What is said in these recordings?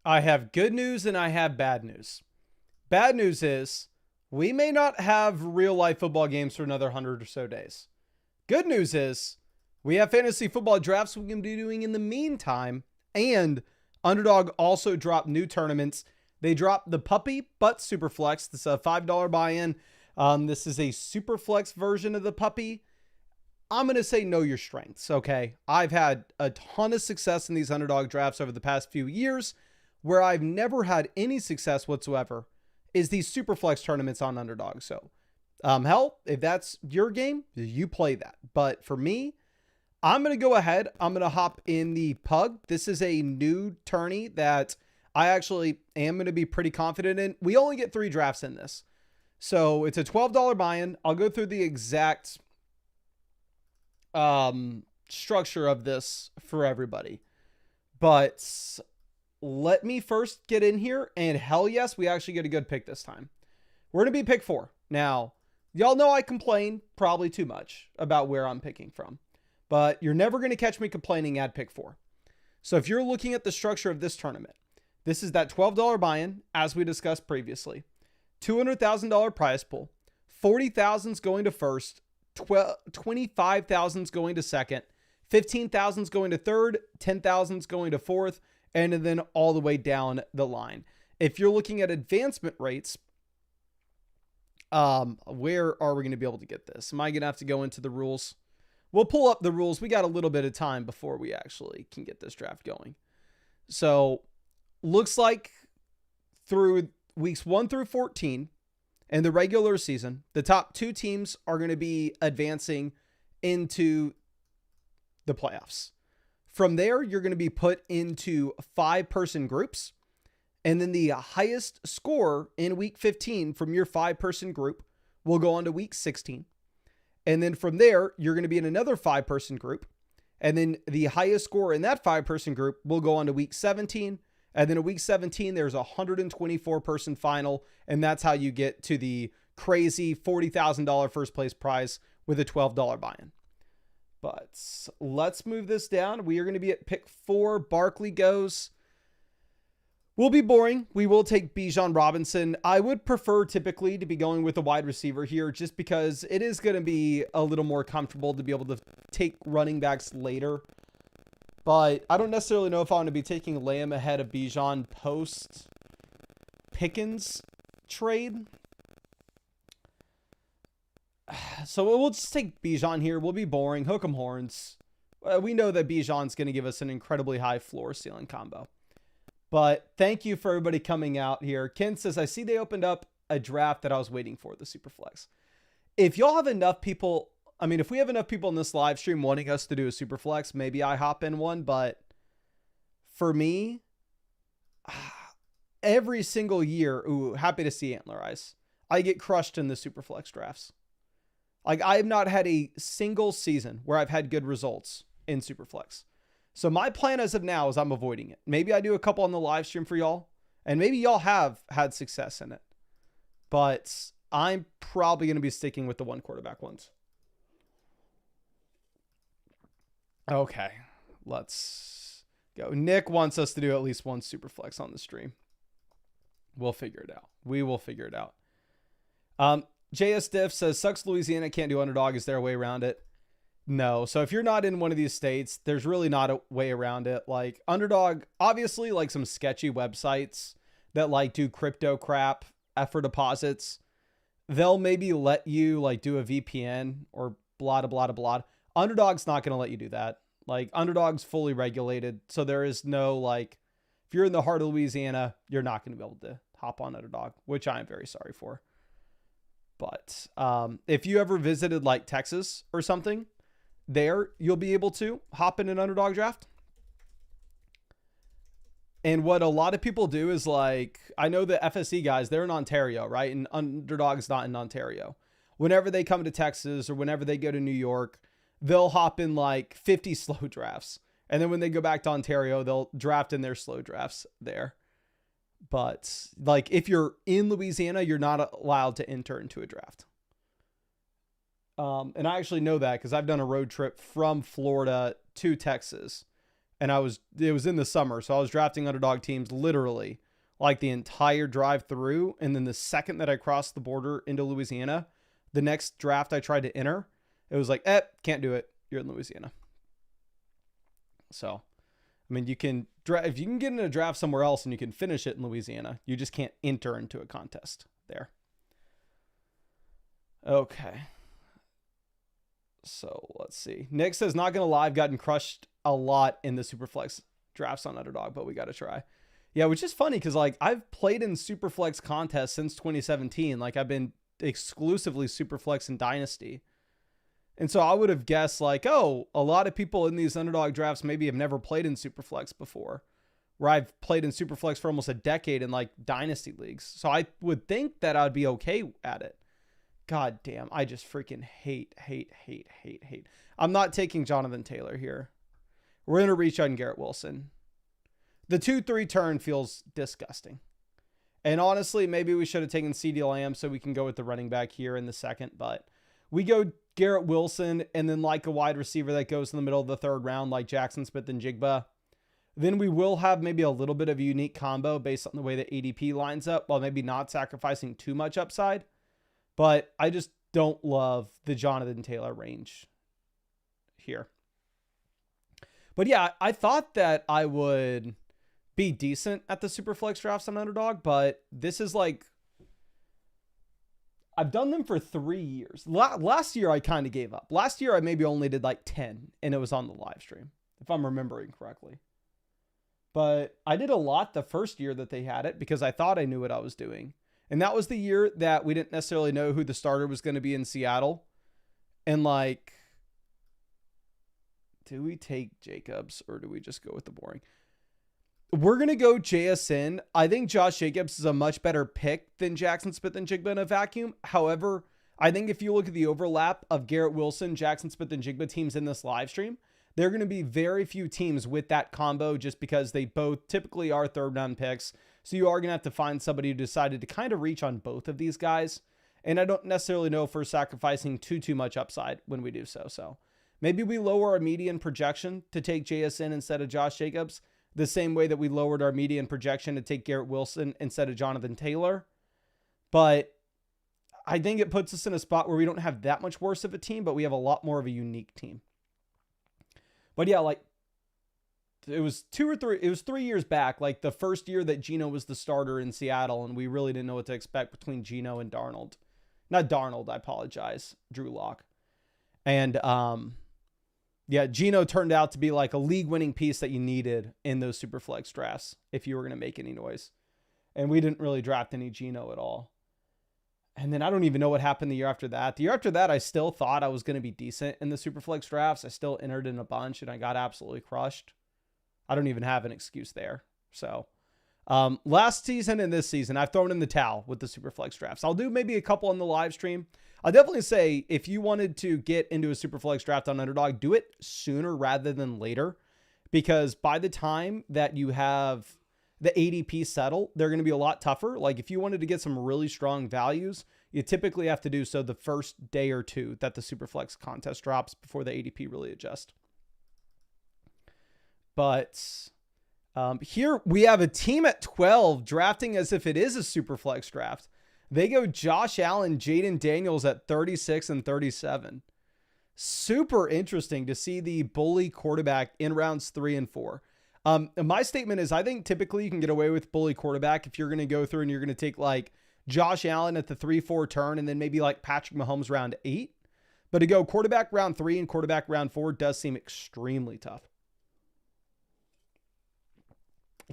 I have good news and I have bad news. Bad news is we may not have real life football games for another 100 or so days. Good news is we have fantasy football drafts we can be doing in the meantime. And Underdog also dropped new tournaments. They dropped the Puppy Butt Superflex. This is a $5 buy-in. This is a Superflex version of the Puppy. I'm going to say know your strengths, okay? I've had a ton of success in these Underdog drafts over the past few years. Where I've never had any success whatsoever is these Superflex tournaments on Underdog. So, hell, if that's your game, you play that. But for me, I'm going to go ahead. I'm going to hop in the Pug. This is a new tourney that I actually am going to be pretty confident in. We only get 3 drafts in this. So it's a $12 buy-in. I'll go through the exact structure of this for everybody. But let me first get in here, and hell yes, we actually get a good pick this time. We're going to be pick 4. Now, y'all know I complain probably too much about where I'm picking from, but you're never going to catch me complaining at pick 4. So if you're looking at the structure of this tournament, this is that $12 buy-in, as we discussed previously. $200,000 prize pool. 40,000's going to first. 25,000's going to second. 15,000's going to third. 10,000's going to fourth. And then all the way down the line. If you're looking at advancement rates, where are we going to be able to get this? Am I going to have to go into the rules? We'll pull up the rules. We got a little bit of time before we actually can get this draft going. So, looks like through weeks 1 through 14 in the regular season, the top 2 teams are going to be advancing into the playoffs. From there, you're going to be put into 5-person groups. And then the highest score in week 15 from your 5-person group will go on to week 16. And then from there, you're going to be in another 5-person group. And then the highest score in that 5-person group will go on to week 17. And then in week 17, there's a 124-person final. And that's how you get to the crazy $40,000 first place prize with a $12 buy-in. But let's move this down. We are going to be at pick 4. Barkley goes. Will be boring. We will take Bijan Robinson. I would prefer typically to be going with a wide receiver here just because it is going to be a little more comfortable to be able to take running backs later. But I don't necessarily know if I want to be taking Lamb ahead of Bijan post Pickens trade. So we'll just take Bijan here. We'll be boring. Hook 'em horns. We know that Bijan's going to give us an incredibly high floor ceiling combo. But thank you for everybody coming out here. Ken says, I see they opened up a draft that I was waiting for, the Superflex. If y'all have enough people, if we have enough people in this live stream wanting us to do a Superflex, maybe I hop in one. But for me, every single year, happy to see Antler Eyes, I get crushed in the Superflex drafts. Like, I have not had a single season where I've had good results in Superflex. So my plan as of now is I'm avoiding it. Maybe I do a couple on the live stream for y'all, and maybe y'all have had success in it. But I'm probably going to be sticking with the 1 quarterback ones. Okay, let's go. Nick wants us to do at least one Superflex on the stream. We'll figure it out. We will figure it out. JS Diff says, sucks Louisiana can't do Underdog. Is there a way around it? No. So if you're not in one of these states, there's really not a way around it. Like Underdog, obviously like some sketchy websites that like do crypto crap, effort deposits, they'll maybe let you like do a VPN or blah, blah, blah, blah. Underdog's not going to let you do that. Like Underdog's fully regulated. So there is no like, if you're in the heart of Louisiana, you're not going to be able to hop on Underdog, which I am very sorry for. But if you ever visited like Texas or something, there you'll be able to hop in an Underdog draft. And what a lot of people do is like, I know the FSC guys, they're in Ontario, right? And Underdog's not in Ontario. Whenever they come to Texas or whenever they go to New York, they'll hop in like 50 slow drafts. And then when they go back to Ontario, they'll draft in their slow drafts there. But like if you're in Louisiana, you're not allowed to enter into a draft. And I actually know that because I've done a road trip from Florida to Texas. And it was in the summer. So I was drafting underdog teams literally like the entire drive through. And then the second that I crossed the border into Louisiana, the next draft I tried to enter, it was like, can't do it. You're in Louisiana. So, I mean, you can if you can get in a draft somewhere else and you can finish it in Louisiana, you just can't enter into a contest there. Okay. So let's see. Nick says, not going to lie, I've gotten crushed a lot in the Superflex drafts on Underdog, but we got to try. Yeah, which is funny because like I've played in Superflex contests since 2017. Like I've been exclusively Superflex and Dynasty. And so I would have guessed like, oh, a lot of people in these Underdog drafts maybe have never played in Superflex before, where I've played in Superflex for almost a decade in like Dynasty leagues. So I would think that I'd be okay at it. God damn, I just freaking hate. I'm not taking Jonathan Taylor here. We're going to reach on Garrett Wilson. The 2-3 turn feels disgusting. And honestly, maybe we should have taken CeeDee Lamb so we can go with the running back here in the second. But we go Garrett Wilson and then like a wide receiver that goes in the middle of the third round like Jackson Smith and Jigba. Then we will have maybe a little bit of a unique combo based on the way the ADP lines up while maybe not sacrificing too much upside. But I just don't love the Jonathan Taylor range here. But yeah, I thought that I would be decent at the Superflex drafts on Underdog, but this is like, I've done them for 3 years. Last year, I kind of gave up. Last year, I maybe only did like 10, and it was on the live stream, if I'm remembering correctly. But I did a lot the first year that they had it because I thought I knew what I was doing. And that was the year that we didn't necessarily know who the starter was going to be in Seattle. And like, do we take Jacobs or do we just go with the boring? We're going to go JSN. I think Josh Jacobs is a much better pick than Jackson Smith and Jigba in a vacuum. However, I think if you look at the overlap of Garrett Wilson, Jackson Smith and Jigba teams in this live stream, there are going to be very few teams with that combo just because they both typically are third round picks. So you are going to have to find somebody who decided to kind of reach on both of these guys. And I don't necessarily know if we're sacrificing too much upside when we do so. So maybe we lower our median projection to take JSN instead of Josh Jacobs, the same way that we lowered our median projection to take Garrett Wilson instead of Jonathan Taylor. But I think it puts us in a spot where we don't have that much worse of a team, but we have a lot more of a unique team. But yeah, like it was 3 years back, like the first year that Geno was the starter in Seattle, and we really didn't know what to expect between Geno and Darnold. Not Darnold, I apologize, Drew Lock. And yeah, Geno turned out to be like a league-winning piece that you needed in those Superflex drafts if you were going to make any noise. And we didn't really draft any Geno at all. And then I don't even know what happened the year after that. The year after that, I still thought I was going to be decent in the Superflex drafts. I still entered in a bunch, and I got absolutely crushed. I don't even have an excuse there. So last season and this season, I've thrown in the towel with the Superflex drafts. I'll do maybe a couple on the live stream. I'll definitely say if you wanted to get into a Superflex draft on Underdog, do it sooner rather than later. Because by the time that you have the ADP settle, they're going to be a lot tougher. Like if you wanted to get some really strong values, you typically have to do so the first day or two that the Superflex contest drops before the ADP really adjusts. But here we have a team at 12 drafting as if it is a Superflex draft. They go Josh Allen, Jaden Daniels at 36 and 37. Super interesting to see the bully quarterback in rounds 3 and 4. My statement is I think typically you can get away with bully quarterback if you're going to go through and you're going to take like Josh Allen at the 3-4 turn and then maybe like Patrick Mahomes round 8. But to go quarterback round 3 and quarterback round 4 does seem extremely tough.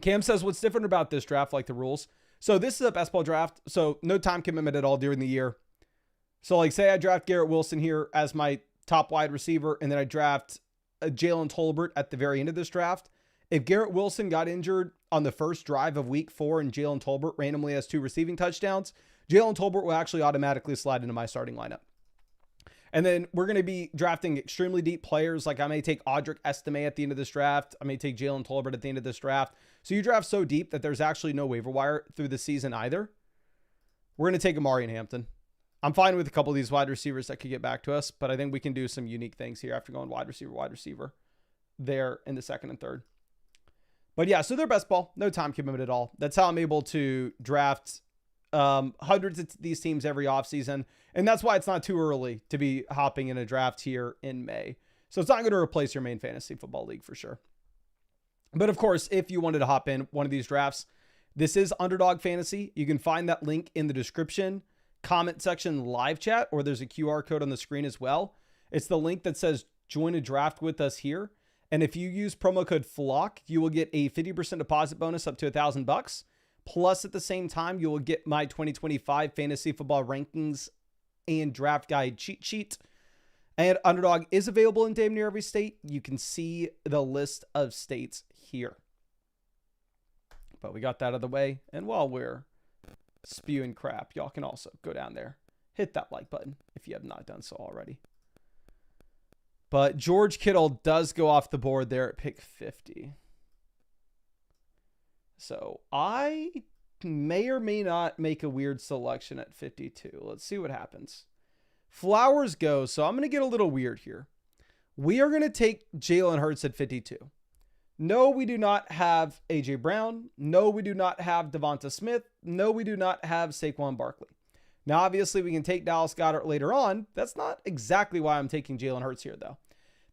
Cam says, what's different about this draft, like the rules? So this is a best ball draft, so no time commitment at all during the year. So like say I draft Garrett Wilson here as my top wide receiver, and then I draft Jalen Tolbert at the very end of this draft. If Garrett Wilson got injured on the first drive of week 4 and Jalen Tolbert randomly has 2 receiving touchdowns, Jalen Tolbert will actually automatically slide into my starting lineup. And then we're going to be drafting extremely deep players. Like I may take Audric Estime at the end of this draft. I may take Jalen Tolbert at the end of this draft. So you draft so deep that there's actually no waiver wire through the season either. We're going to take Amari and Hampton. I'm fine with a couple of these wide receivers that could get back to us, but I think we can do some unique things here after going wide receiver there in the second and third. But yeah, so they're best ball, no time commitment at all. That's how I'm able to draft hundreds of these teams every offseason. And that's why it's not too early to be hopping in a draft here in May. So it's not going to replace your main fantasy football league for sure. But of course, if you wanted to hop in one of these drafts, this is Underdog Fantasy. You can find that link in the description, comment section, live chat, or there's a QR code on the screen as well. It's the link that says join a draft with us here. And if you use promo code FLOCK, you will get a 50% deposit bonus up to $1,000. Plus, at the same time, you will get my 2025 fantasy football rankings and draft guide cheat sheet. And Underdog is available in damn near every state. You can see the list of states here. But we got that out of the way. And while we're spewing crap, y'all can also go down there, hit that like button if you have not done so already. But George Kittle does go off the board there at pick 50. So I may or may not make a weird selection at 52. Let's see what happens. Flowers go. So I'm going to get a little weird here. We are going to take Jalen Hurts at 52. No, we do not have A.J. Brown. No, we do not have Devonta Smith. No, we do not have Saquon Barkley. Now, obviously, we can take Dallas Goedert later on. That's not exactly why I'm taking Jalen Hurts here, though.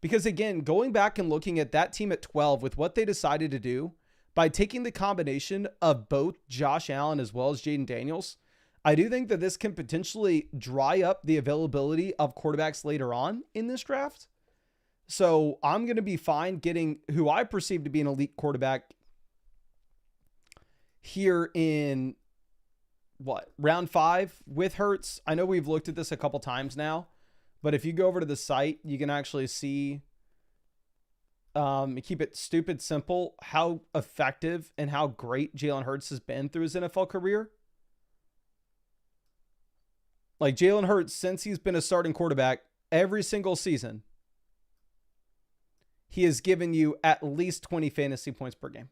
Because, again, going back and looking at that team at 12 with what they decided to do by taking the combination of both Josh Allen as well as Jaden Daniels, I do think that this can potentially dry up the availability of quarterbacks later on in this draft. So I'm going to be fine getting who I perceive to be an elite quarterback here in round 5 with Hurts. I know we've looked at this a couple times now, but if you go over to the site, you can actually see, keep it stupid simple, how effective and how great Jalen Hurts has been through his NFL career. Like Jalen Hurts, since he's been a starting quarterback every single season, he has given you at least 20 fantasy points per game.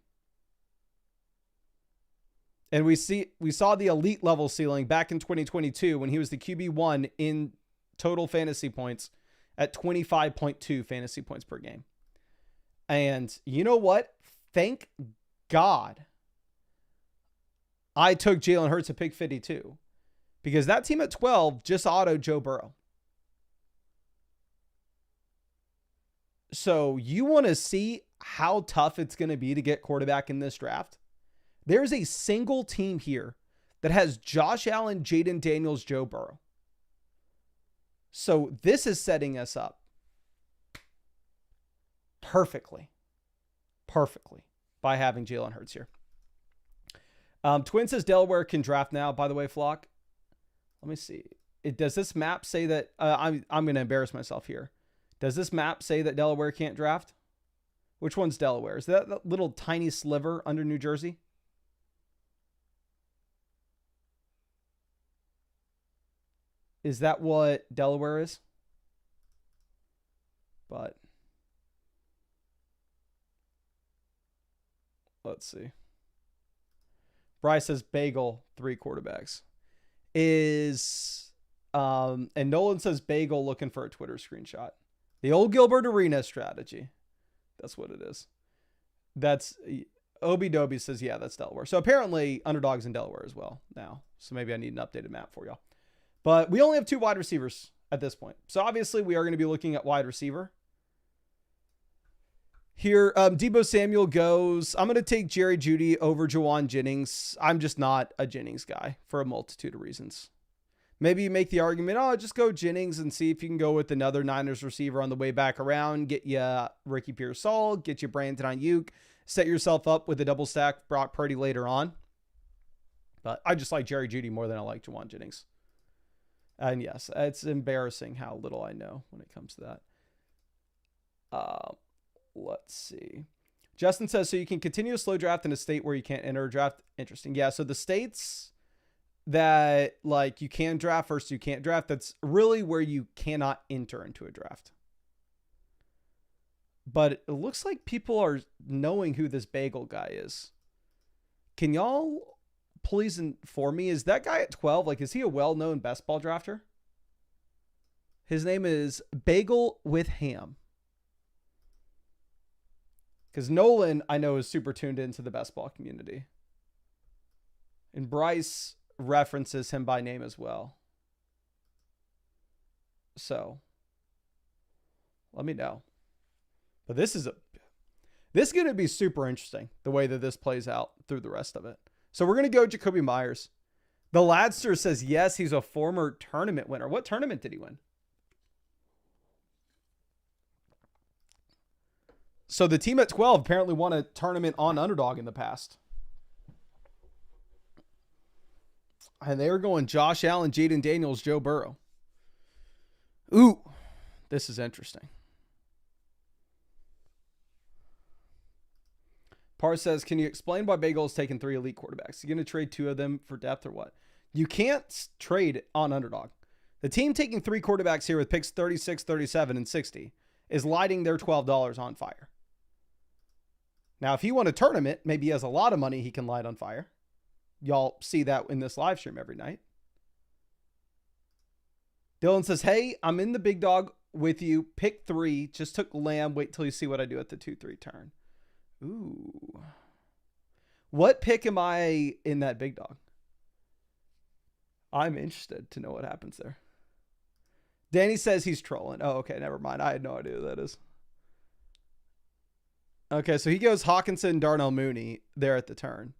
And we saw the elite level ceiling back in 2022 when he was the QB1 in total fantasy points at 25.2 fantasy points per game. And you know what? Thank God I took Jalen Hurts at pick 52 because that team at 12 just autoed Joe Burrow. So you want to see how tough it's going to be to get quarterback in this draft? There's a single team here that has Josh Allen, Jaden Daniels, Joe Burrow. So this is setting us up perfectly by having Jalen Hurts here. Twin says Delaware can draft now, by the way, Flock. Let me see. Does this map say that I'm going to embarrass myself here? Does this map say that Delaware can't draft? Which one's Delaware? Is that little tiny sliver under New Jersey? Is that what Delaware is? But let's see. Bryce says Bagel, 3 quarterbacks. And Nolan says Bagel looking for a Twitter screenshot. The old Gilbert Arena strategy. That's what it is. That's Obi Doby says, yeah, that's Delaware. So apparently Underdog's in Delaware as well now. So maybe I need an updated map for y'all. But we only have 2 wide receivers at this point. So obviously we are going to be looking at wide receiver. Here, Debo Samuel goes, I'm going to take Jerry Jeudy over Juwan Jennings. I'm just not a Jennings guy for a multitude of reasons. Maybe you make the argument, just go Jennings and see if you can go with another Niners receiver on the way back around. Get you Ricky Pearsall, get you Brandon Ayuk, set yourself up with a double stack Brock Purdy later on. But I just like Jerry Jeudy more than I like Juwan Jennings. And yes, it's embarrassing how little I know when it comes to that. Let's see. Justin says, so you can continue a slow draft in a state where you can't enter a draft. Interesting. Yeah, so the states that like you can draft versus you can't draft, that's really where you cannot enter into a draft. But it looks like people are knowing who this Bagel guy is. Can y'all please inform me? Is that guy at 12? Like, is he a well-known best ball drafter? His name is Bagel with Ham. Because Nolan, I know, is super tuned into the best ball community. And Bryce references him by name as well. So, let me know. But this is going to be super interesting, the way that this plays out through the rest of it. So we're going to go Jacoby Myers. The Ladster says, yes, he's a former tournament winner. What tournament did he win? So the team at 12 apparently won a tournament on Underdog in the past. And they were going Josh Allen, Jaden Daniels, Joe Burrow. Ooh, this is interesting. Par says, can you explain why Bagel is taking 3 elite quarterbacks? You going to trade 2 of them for depth or what? You can't trade on Underdog. The team taking 3 quarterbacks here with picks 36, 37, and 60 is lighting their $12 on fire. Now, if he won a tournament, maybe he has a lot of money he can light on fire. Y'all see that in this live stream every night. Dylan says, hey, I'm in the big dog with you. Pick 3. Just took Lamb. Wait till you see what I do at the 2-3 turn. Ooh. What pick am I in that big dog? I'm interested to know what happens there. Danny says he's trolling. Oh, okay. Never mind. I had no idea who that is. Okay, so he goes Hawkinson, Darnell Mooney there at the turn.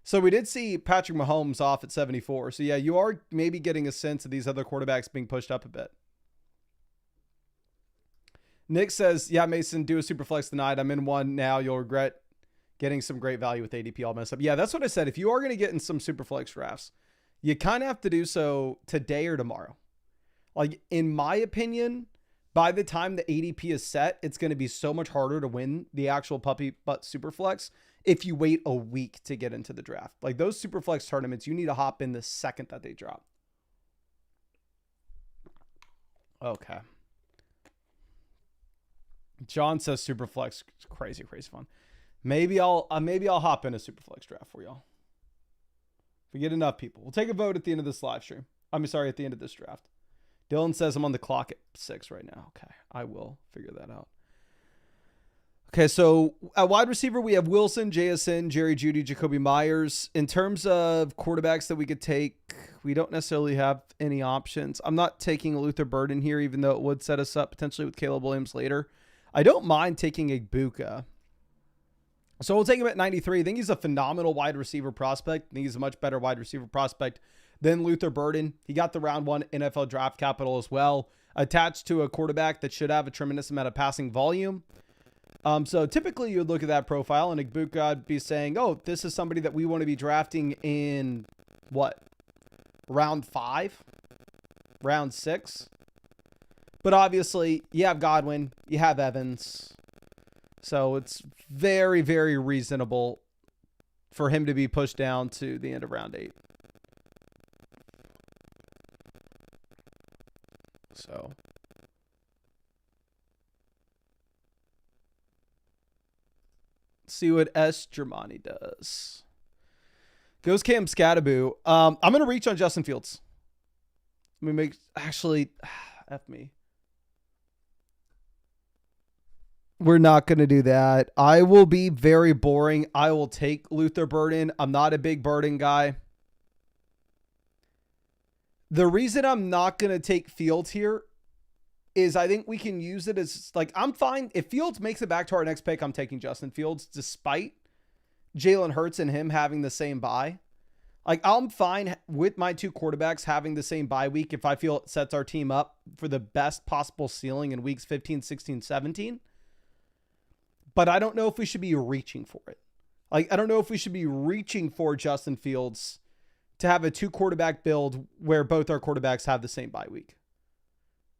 So we did see Patrick Mahomes off at 74. So yeah, you are maybe getting a sense of these other quarterbacks being pushed up a bit. Nick says, yeah, Mason, do a Superflex tonight. I'm in one now. You'll regret getting some great value with ADP all messed up. Yeah, that's what I said. If you are going to get in some Superflex drafts, you kind of have to do so today or tomorrow. Like, in my opinion, by the time the ADP is set, it's going to be so much harder to win the actual puppy butt Superflex if you wait a week to get into the draft. Like, those Superflex tournaments, you need to hop in the second that they drop. Okay. John says Superflex, crazy fun. Maybe I'll hop in a Superflex draft for y'all. If we get enough people, we'll take a vote at the end of this live stream. At the end of this draft. Dylan says I'm on the clock at 6 right now. Okay, I will figure that out. Okay, so at wide receiver, we have Wilson, JSN, Jerry Jeudy, Jacoby Myers. In terms of quarterbacks that we could take, we don't necessarily have any options. I'm not taking Luther Burden here, even though it would set us up potentially with Caleb Williams later. I don't mind taking Igbuka. So we'll take him at 93. I think he's a phenomenal wide receiver prospect. I think he's a much better wide receiver prospect than Luther Burden. He got the round 1 NFL draft capital as well, attached to a quarterback that should have a tremendous amount of passing volume. So typically you would look at that profile and Igbuka, I'd be saying, oh, this is somebody that we want to be drafting in what? Round 5? Round 6? But obviously you have Godwin, you have Evans. So it's very, very reasonable for him to be pushed down to the end of round 8. So see what S. Germani does. Goes Cam Scattaboo. I'm going to reach on Justin Fields. F me. We're not going to do that. I will be very boring. I will take Luther Burden. I'm not a big Burden guy. The reason I'm not going to take Fields here is I think we can use it as, like, I'm fine. If Fields makes it back to our next pick, I'm taking Justin Fields, despite Jalen Hurts and him having the same bye. Like, I'm fine with my 2 quarterbacks having the same bye week if I feel it sets our team up for the best possible ceiling in weeks 15, 16, 17. But I don't know if we should be reaching for it. Like, I don't know if we should be reaching for Justin Fields to have a 2 quarterback build where both our quarterbacks have the same bye week.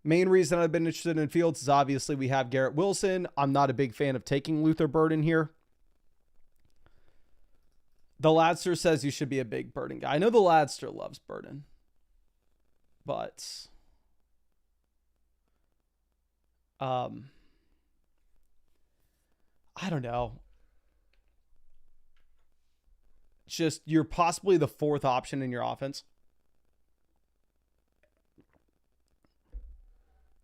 Main reason I've been interested in Fields is obviously we have Garrett Wilson. I'm not a big fan of taking Luther Burden here. The Ladster says you should be a big Burden guy. I know the Ladster loves Burden. But I don't know. Just, you're possibly the 4th option in your offense.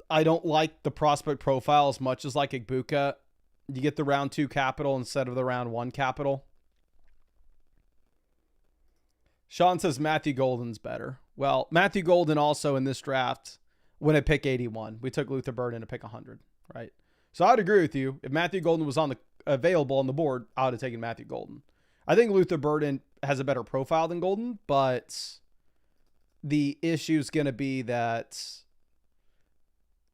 I don't like the prospect profile as much as like Igbuka. You get the round 2 capital instead of the round 1 capital. Sean says Matthew Golden's better. Well, Matthew Golden also in this draft went at pick 81. We took Luther Burden to pick 100, right? So I'd agree with you. If Matthew Golden was available on the board, I would have taken Matthew Golden. I think Luther Burden has a better profile than Golden, but the issue is going to be that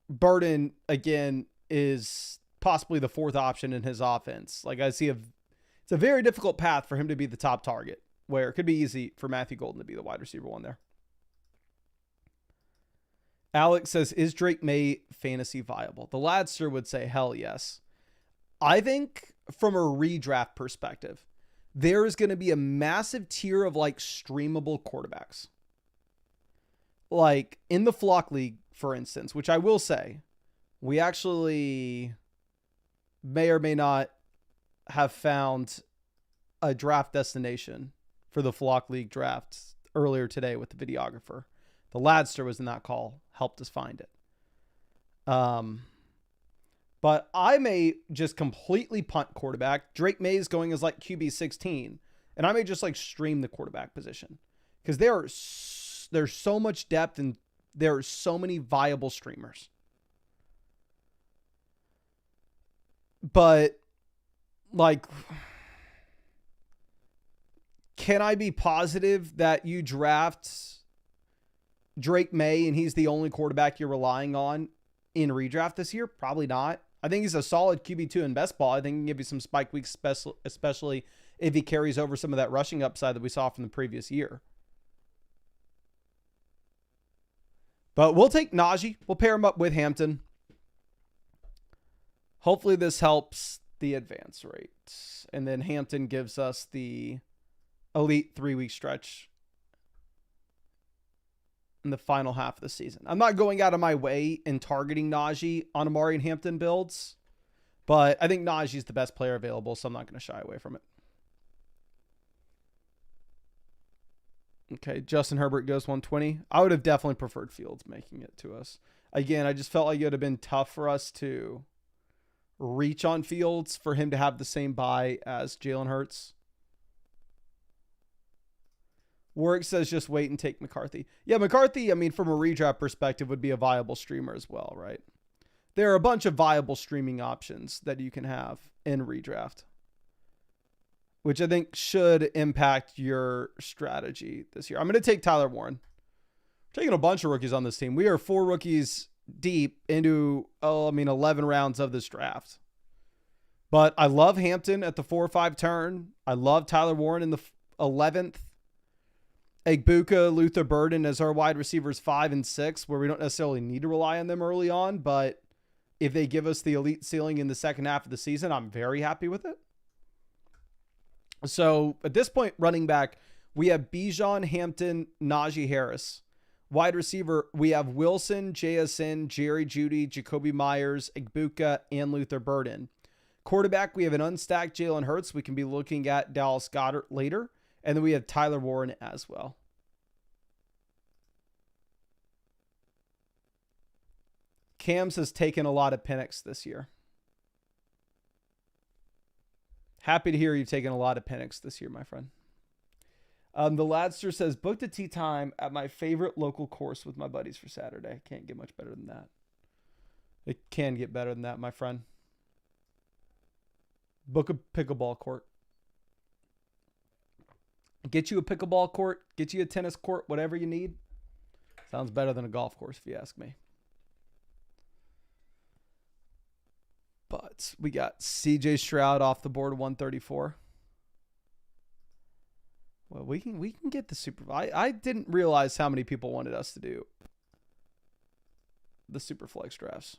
Burden, again, is possibly the 4th option in his offense. Like, I see it's a very difficult path for him to be the top target, where it could be easy for Matthew Golden to be the wide receiver 1 there. Alex says, is Drake May fantasy viable? The Ladster would say, hell yes. I think from a redraft perspective, there is going to be a massive tier of like streamable quarterbacks. Like in the Flock League, for instance, which I will say, we actually may or may not have found a draft destination for the Flock League draft earlier today with the videographer. The Ladster was in that call, helped us find it. But I may just completely punt quarterback. Drake May is going as like QB 16, and I may just like stream the quarterback position because there's so much depth and there are so many viable streamers. But like, can I be positive that you draft Drake May and he's the only quarterback you're relying on in redraft this year? Probably not. I think he's a solid QB2 in best ball. I think he can give you some spike weeks, especially if he carries over some of that rushing upside that we saw from the previous year. But we'll take Najee. We'll pair him up with Hampton. Hopefully this helps the advance rate. And then Hampton gives us the elite 3-week stretch in the final half of the season. I'm not going out of my way and targeting Najee on Amari and Hampton builds, but I think Najee is the best player available, so I'm not going to shy away from it. Okay, Justin Herbert goes 120. I would have definitely preferred Fields making it to us. Again, I just felt like it would have been tough for us to reach on Fields for him to have the same bye as Jalen Hurts. Warwick says just wait and take McCarthy. Yeah, McCarthy, I mean, from a redraft perspective, would be a viable streamer as well, right? There are a bunch of viable streaming options that you can have in redraft, which I think should impact your strategy this year. I'm going to take Tyler Warren. We're taking a bunch of rookies on this team. We are 4 rookies deep into, 11 rounds of this draft. But I love Hampton at the 4 or 5 turn. I love Tyler Warren in the 11th. Egbuka, Luther Burden as our wide receivers 5 and 6, where we don't necessarily need to rely on them early on. But if they give us the elite ceiling in the second half of the season, I'm very happy with it. So at this point, running back, we have Bijan, Hampton, Najee Harris. Wide receiver, we have Wilson, JSN, Jerry Jeudy, Jacoby Myers, Egbuka, and Luther Burden. Quarterback, we have an unstacked Jalen Hurts. We can be looking at Dallas Goedert later. And then we have Tyler Warren as well. Cam's has taken a lot of Penix this year. Happy to hear you've taken a lot of Penix this year, my friend. The Ladster says, booked a tea time at my favorite local course with my buddies for Saturday. Can't get much better than that. It can get better than that, my friend. Book a pickleball court. Get you a pickleball court. Get you a tennis court. Whatever you need. Sounds better than a golf course, if you ask me. But we got CJ Stroud off the board, 134. Well, we can get the super. I didn't realize how many people wanted us to do the Superflex drafts.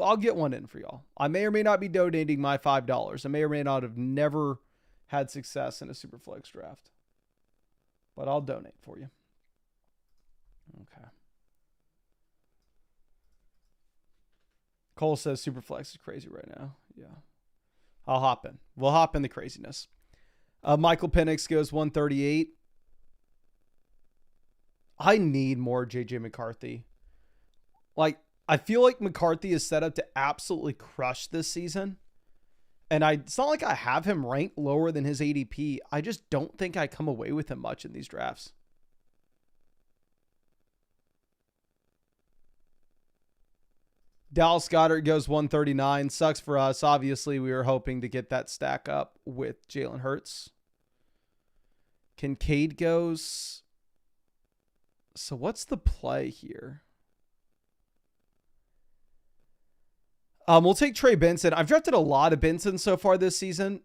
I'll get one in for y'all. I may or may not be donating my $5. I may or may not have never had success in a Superflex draft. But I'll donate for you. Okay. Cole says Superflex is crazy right now. Yeah. I'll hop in. We'll hop in the craziness. Michael Penix goes 138. I need more JJ McCarthy. Like, I feel like McCarthy is set up to absolutely crush this season. And it's not like I have him ranked lower than his ADP. I just don't think I come away with him much in these drafts. Dallas Goedert goes 139. Sucks for us. Obviously, we were hoping to get that stack up with Jalen Hurts. Kincaid goes. So what's the play here? We'll take Trey Benson. I've drafted a lot of Benson so far this season.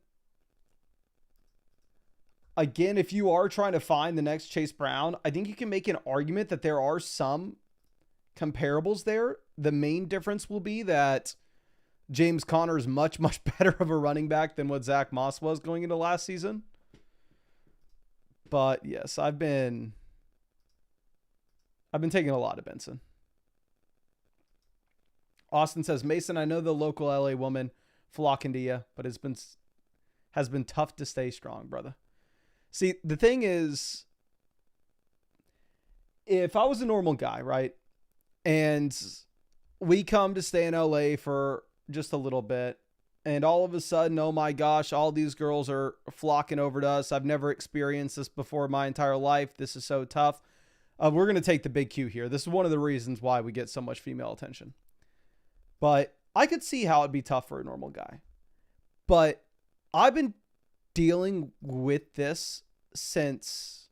Again, if you are trying to find the next Chase Brown, I think you can make an argument that there are some comparables there. The main difference will be that James Conner is much, much better of a running back than what Zach Moss was going into last season. But yes, I've been taking a lot of Benson. Austin says, Mason, I know the local LA woman flocking to you, but has been tough to stay strong, brother. See, the thing is, if I was a normal guy, right, and we come to stay in LA for just a little bit, and all of a sudden, oh my gosh, all these girls are flocking over to us. I've never experienced this before my entire life. This is so tough. We're going to take the big Q here. This is one of the reasons why we get so much female attention. But I could see how it'd be tough for a normal guy. But I've been dealing with this since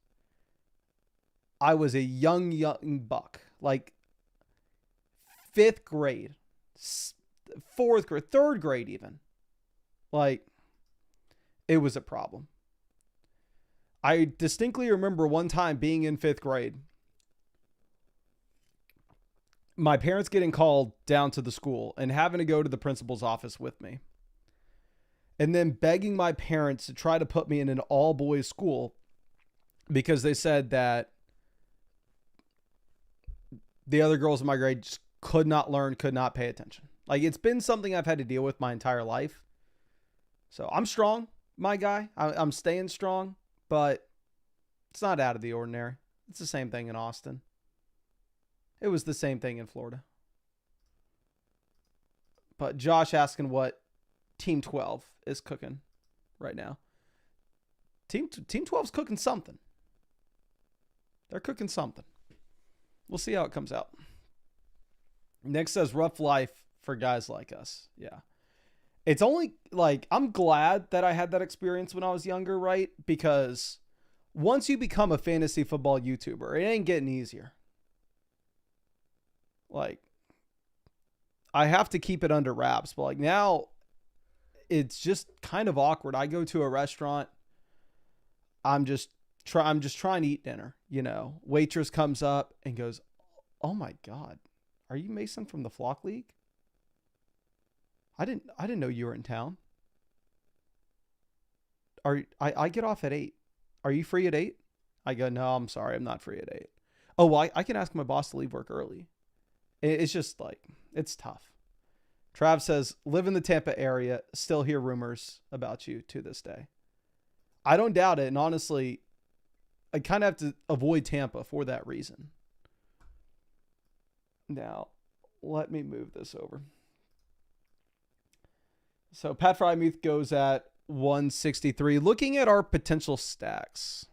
I was a young buck. Like 5th grade, 4th grade, 3rd grade even. Like, it was a problem. I distinctly remember one time being in 5th grade, my parents getting called down to the school and having to go to the principal's office with me. And then begging my parents to try to put me in an all-boys school because they said that the other girls in my grade just could not learn, could not pay attention. Like, it's been something I've had to deal with my entire life. So I'm strong, my guy. I'm staying strong, but it's not out of the ordinary. It's the same thing in Austin. It was the same thing in Florida. But Josh asking what Team 12 is cooking right now. Team 12 is cooking something. They're cooking something. We'll see how it comes out. Nick says rough life for guys like us. Yeah. It's only like, I'm glad that I had that experience when I was younger, right? Because once you become a fantasy football YouTuber, it ain't getting easier. Like, I have to keep it under wraps, but like now it's just kind of awkward. I go to a restaurant. I'm just trying to eat dinner, you know, waitress comes up and goes, "Oh my God, are you Mason from the Flock League? I didn't know you were in town. I get off at 8. Are you free at 8? I go, no, I'm sorry. I'm not free at 8. Oh, well, I can ask my boss to leave work early. It's just like, it's tough. Trav says, live in the Tampa area, still hear rumors about you to this day. I don't doubt it. And honestly, I kind of have to avoid Tampa for that reason. Now, let me move this over. So Pat Frymuth goes at 163. Looking at our potential stacks,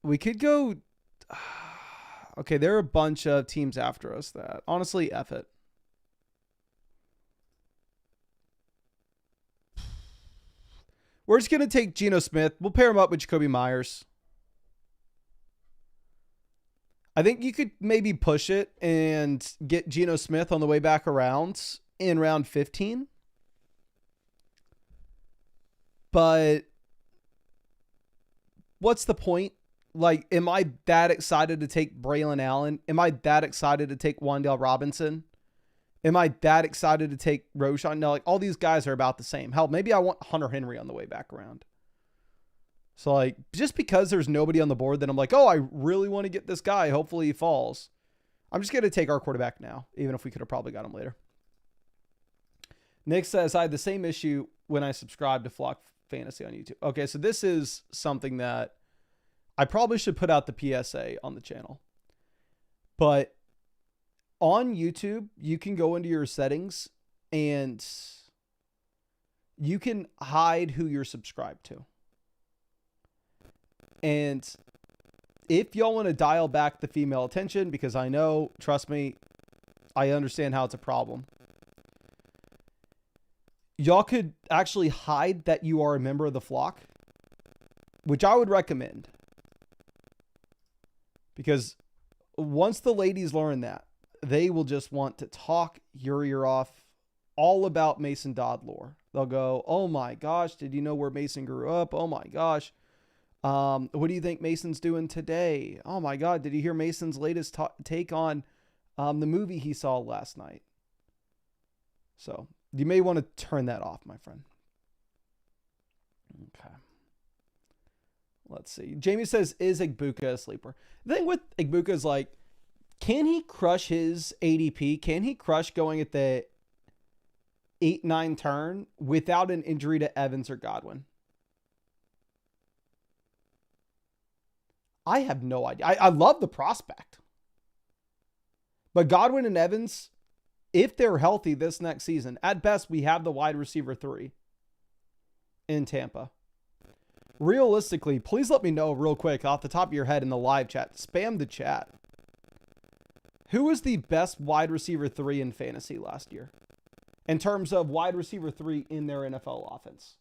we could go... Okay, there are a bunch of teams after us that, honestly, F it. We're just going to take Geno Smith. We'll pair him up with Jacoby Myers. I think you could maybe push it and get Geno Smith on the way back around in round 15. But what's the point? Like, am I that excited to take Braylon Allen? Am I that excited to take Wan'Dale Robinson? Am I that excited to take Roshan? No, like all these guys are about the same. Hell, maybe I want Hunter Henry on the way back around. So like, just because there's nobody on the board that I'm like, oh, I really want to get this guy. Hopefully he falls. I'm just going to take our quarterback now, even if we could have probably got him later. Nick says, I had the same issue when I subscribed to Flock Fantasy on YouTube. Okay, so this is something that I probably should put out the PSA on the channel. But on YouTube, you can go into your settings and you can hide who you're subscribed to. And if y'all want to dial back the female attention, because I know, trust me, I understand how it's a problem. Y'all could actually hide that you are a member of the flock, which I would recommend. Because once the ladies learn that, they will just want to talk your ear off all about Mason Dodd lore. They'll go, oh my gosh, did you know where Mason grew up? Oh my gosh. What do you think Mason's doing today? Oh my God, did you hear Mason's latest take on the movie he saw last night? So you may want to turn that off, my friend. Okay. Let's see. Jamie says, is Igbuka a sleeper? The thing with Igbuka is like, can he crush his ADP? Can he crush going at the 8-9 turn without an injury to Evans or Godwin? I have no idea. I love the prospect. But Godwin and Evans, if they're healthy this next season, at best, we have the wide receiver 3 in Tampa. Realistically, please let me know real quick off the top of your head in the live chat. Spam the chat. Who was the best wide receiver 3 in fantasy last year? In terms of wide receiver 3 in their NFL offense.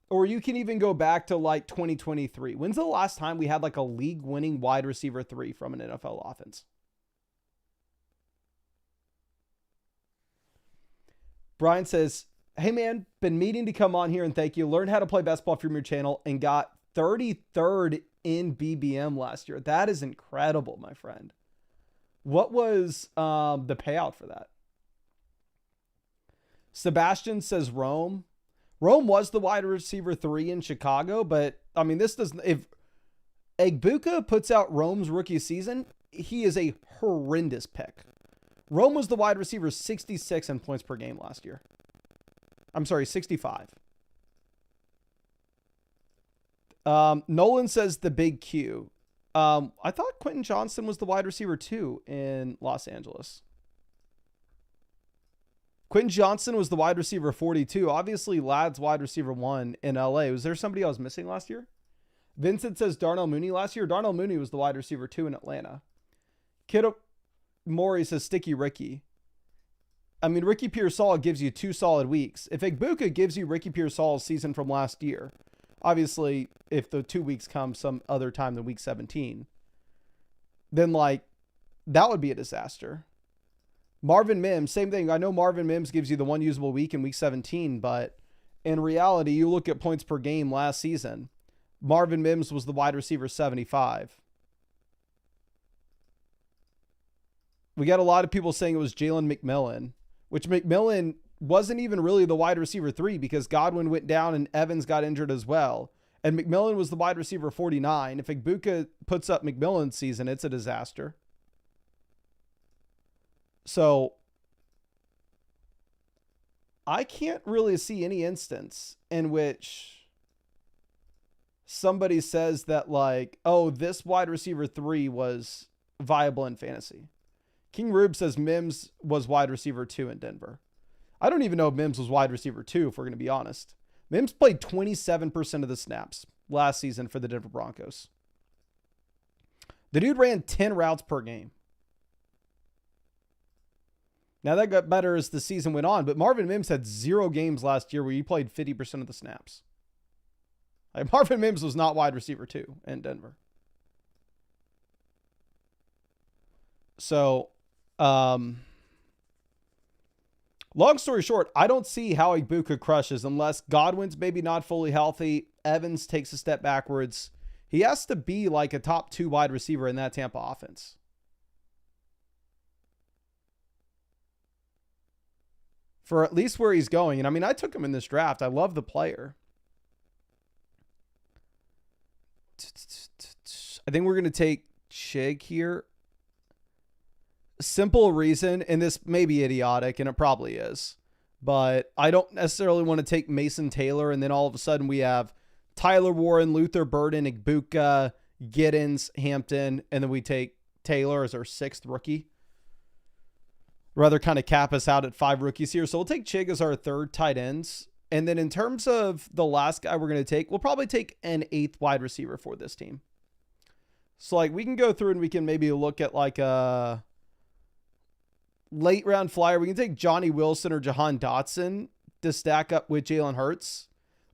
Or you can even go back to like 2023. When's the last time we had like a league winning wide receiver 3 from an NFL offense? Brian says, hey man, been meaning to come on here and thank you. Learned how to play best ball from your channel and got 33rd in BBM last year. That is incredible, my friend. What was the payout for that? Sebastian says Rome. Rome was the wide receiver 3 in Chicago, but I mean, this doesn't, if Igbuka puts out Rome's rookie season, he is a horrendous pick. Rome was the wide receiver 66 in points per game last year. I'm sorry, 65. Nolan says the big Q. I thought Quentin Johnston was the wide receiver 2 in Los Angeles. Quentin Johnston was the wide receiver 42. Obviously, Ladd's wide receiver 1 in LA. Was there somebody I was missing last year? Vincent says Darnell Mooney last year. Darnell Mooney was the wide receiver 2 in Atlanta. Kiddo Maury says Sticky Ricky. I mean, Ricky Pearsall gives you 2 solid weeks. If Igbuka gives you Ricky Pearsall's season from last year, obviously, if the 2 weeks come some other time than week 17, then like that would be a disaster. Marvin Mims, same thing. I know Marvin Mims gives you the 1 usable week in week 17, but in reality, you look at points per game last season, Marvin Mims was the wide receiver 75. We got a lot of people saying it was Jalen McMillan, which McMillan wasn't even really the wide receiver 3 because Godwin went down and Evans got injured as well. And McMillan was the wide receiver 49. If Igbuka puts up McMillan's season, it's a disaster. So I can't really see any instance in which somebody says that like, oh, this wide receiver 3 was viable in fantasy. King Rube says Mims was wide receiver 2 in Denver. I don't even know if Mims was wide receiver 2, if we're going to be honest. Mims played 27% of the snaps last season for the Denver Broncos. The dude ran 10 routes per game. Now that got better as the season went on, but Marvin Mims had 0 games last year where he played 50% of the snaps. Like Marvin Mims was not wide receiver 2 in Denver. So, long story short, I don't see how Igbuka crushes unless Godwin's maybe not fully healthy. Evans takes a step backwards. He has to be like a top 2 wide receiver in that Tampa offense. For at least where he's going. And I mean, I took him in this draft. I love the player. I think we're going to take Chig here. Simple reason, and this may be idiotic, and it probably is, but I don't necessarily want to take Mason Taylor, and then all of a sudden we have Tyler Warren, Luther Burden, Igbuka, Giddens, Hampton, and then we take Taylor as our 6th rookie. rather kind of cap us out at 5 rookies here. So we'll take Chig as our third tight ends. And then in terms of the last guy we're going to take, we'll probably take an 8th wide receiver for this team. So like we can go through and we can maybe look at like a late round flyer. We can take Johnny Wilson or Jahan Dotson to stack up with Jalen Hurts.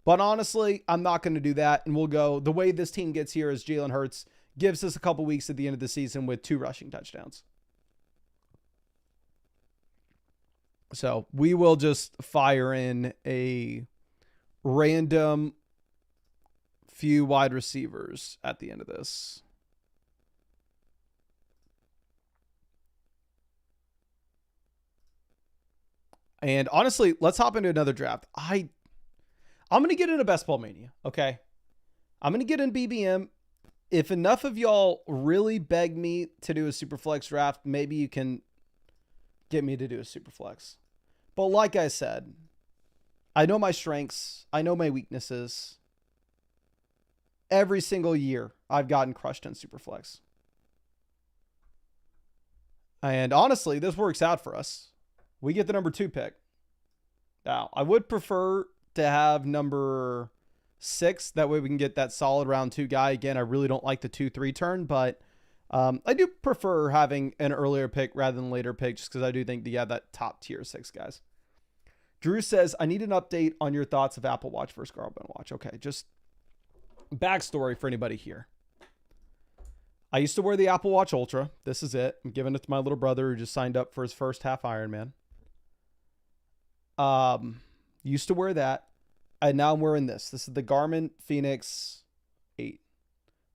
But honestly, I'm not going to do that. And we'll go the way this team gets here is Jalen Hurts gives us a couple weeks at the end of the season with 2 rushing touchdowns. So we will just fire in a random few wide receivers at the end of this. And honestly, let's hop into another draft. I'm going to get into Best Ball Mania, okay? I'm going to get in BBM. If enough of y'all really beg me to do a Superflex draft, maybe you can get me to do a Superflex. But like I said, I know my strengths. I know my weaknesses. Every single year, I've gotten crushed on Superflex. And honestly, this works out for us. We get the number 2 pick. Now, I would prefer to have number 6. That way we can get that solid round 2 guy. Again, I really don't like the 2-3 turn, but I do prefer having an earlier pick rather than later pick just because I do think that you have that top tier 6 guys. Drew says, I need an update on your thoughts of Apple Watch versus Garmin Watch. Okay, just backstory for anybody here. I used to wear the Apple Watch Ultra. This is it. I'm giving it to my little brother who just signed up for his first half Ironman. Used to wear that. And now I'm wearing this. This is the Garmin Fenix 8,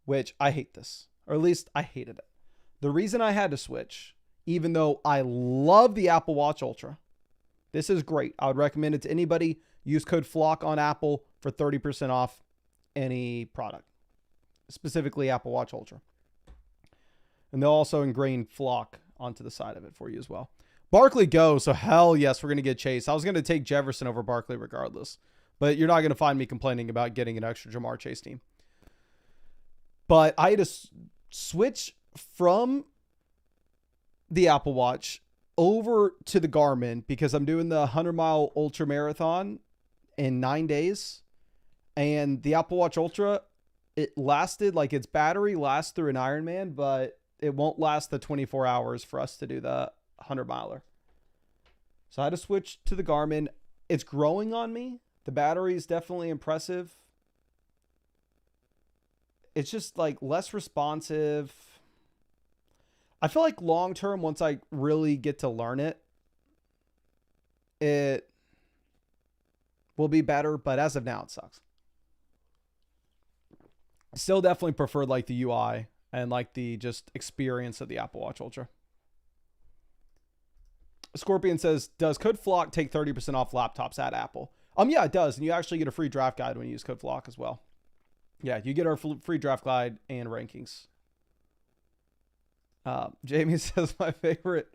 which I hate this, or at least I hated it. The reason I had to switch, even though I love the Apple Watch Ultra, this is great. I would recommend it to anybody. Use code FLOCK on Apple for 30% off any product, specifically Apple Watch Ultra. And they'll also ingrain Flock onto the side of it for you as well. Barkley go. So hell yes, we're going to get Chase. I was going to take Jefferson over Barkley regardless, but you're not going to find me complaining about getting an extra Jamar Chase team. But I had to switch from the Apple Watch over to the Garmin because I'm doing the 100-mile ultra marathon in 9 days. And the Apple Watch Ultra, it lasted, like its battery lasts through an Ironman, but it won't last the 24 hours for us to do the 100-miler. So I had to switch to the Garmin. It's growing on me. The battery is definitely impressive. It's just like less responsive. I feel like long term, once I really get to learn it, it will be better. But as of now, it sucks. Still definitely prefer like the UI and like the just experience of the Apple Watch Ultra. Scorpion says, does code FLOCK take 30% off laptops at Apple? Yeah, it does. And you actually get a free draft guide when you use code FLOCK as well. Yeah, you get our free draft guide and rankings. Jamie says, my favorite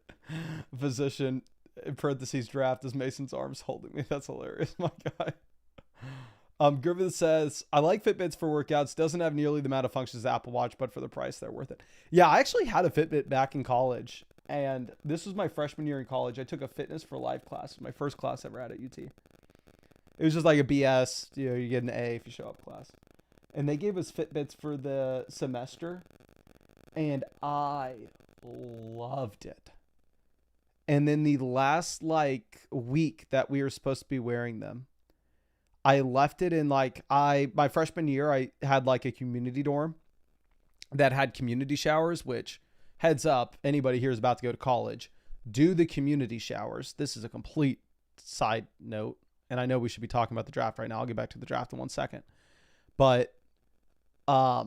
position in parentheses draft is Mason's arms holding me. That's hilarious, my guy. Griffith says, I like Fitbits for workouts. Doesn't have nearly the amount of functions as Apple Watch, but for the price, they're worth it. Yeah, I actually had a Fitbit back in college. And this was my freshman year in college. I took a fitness for life class. My first class I ever had at UT. It was just like a BS. You know, you get an A if you show up class. And they gave us Fitbits for the semester. And I loved it. And then the last like week that we were supposed to be wearing them, I left it in like my freshman year, I had like a community dorm that had community showers, which heads up, anybody here is about to go to college, do the community showers. This is a complete side note. And I know we should be talking about the draft right now. I'll get back to the draft in 1 second. But I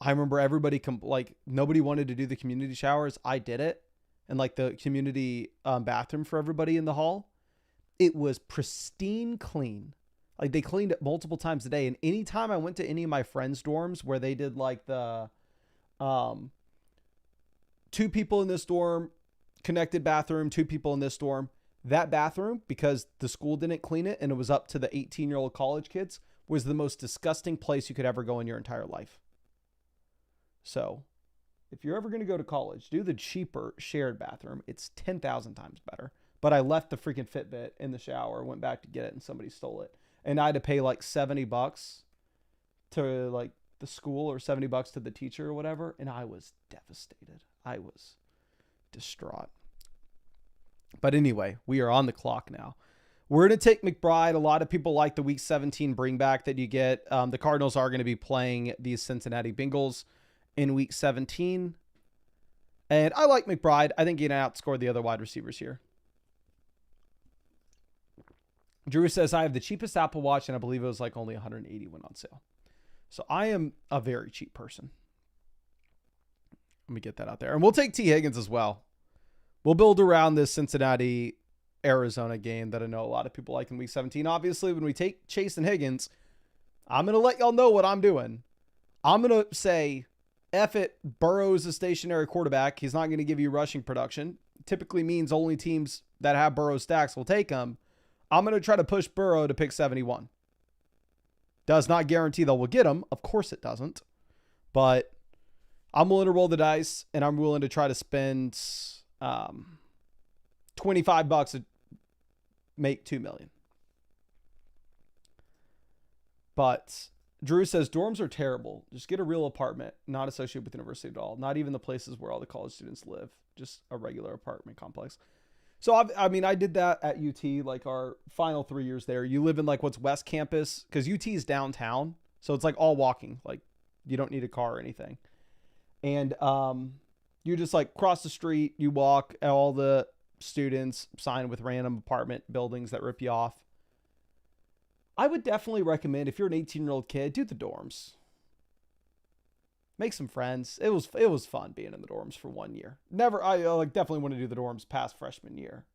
remember everybody like nobody wanted to do the community showers. I did it. And like the community bathroom for everybody in the hall, it was pristine clean. Like they cleaned it multiple times a day. And anytime I went to any of my friends' dorms where they did like the 2 people in this dorm, connected bathroom, 2 people in this dorm, that bathroom, because the school didn't clean it and it was up to the 18-year-old college kids, was the most disgusting place you could ever go in your entire life. So If you're ever going to go to college, do the cheaper shared bathroom. It's 10,000 times better. But I left the freaking Fitbit in the shower, went back to get it, and somebody stole it. And I had to pay like $70 to like the school or $70 to the teacher or whatever. And I was devastated. I was distraught. But anyway, we are on the clock now. We're going to take McBride. A lot of people like the week 17 bring back that you get. The Cardinals are going to be playing the Cincinnati Bengals in week 17. And I like McBride. I think he can outscore the other wide receivers here. Drew says, I have the cheapest Apple Watch, and I believe it was like only $180 when on sale. So I am a very cheap person. Let me get that out there. And we'll take T. Higgins as well. We'll build around this Cincinnati-Arizona game that I know a lot of people like in week 17. Obviously, when we take Chase and Higgins, I'm going to let y'all know what I'm doing. I'm going to say, F it, Burrow's a stationary quarterback. He's not going to give you rushing production. Typically means only teams that have Burrow stacks will take him. I'm going to try to push Burrow to pick 71. Does not guarantee that we'll get him. Of course it doesn't. But I'm willing to roll the dice, and I'm willing to try to spend $25 to make $2 million. But Drew says dorms are terrible. Just get a real apartment, not associated with the university at all. Not even the places where all the college students live. Just a regular apartment complex. So, I mean, I did that at UT, like our final 3 years there. You live in like what's West Campus, because UT is downtown. So it's like all walking. Like you don't need a car or anything. And you just like cross the street, you walk, all the students sign with random apartment buildings that rip you off. I would definitely recommend, if you're an 18-year-old kid, do the dorms. Make some friends. It was fun being in the dorms for 1 year. I definitely want to do the dorms past freshman year.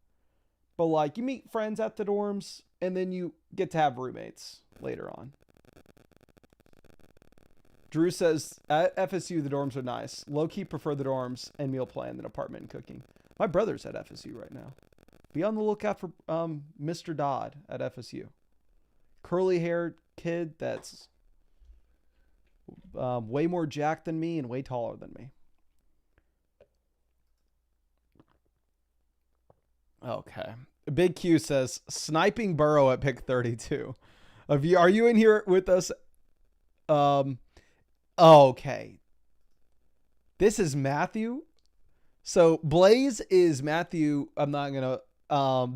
But like you meet friends at the dorms and then you get to have roommates later on. Drew says at FSU the dorms are nice. Low key prefer the dorms and meal plan than apartment and cooking. My brother's at FSU right now. Be on the lookout for Mr. Dodd at FSU. Curly haired kid that's way more jacked than me and way taller than me. Okay. Big Q says sniping Burrow at pick 32. Are you in here with us? Okay. This is Matthew. So Blaze is Matthew. I'm not going to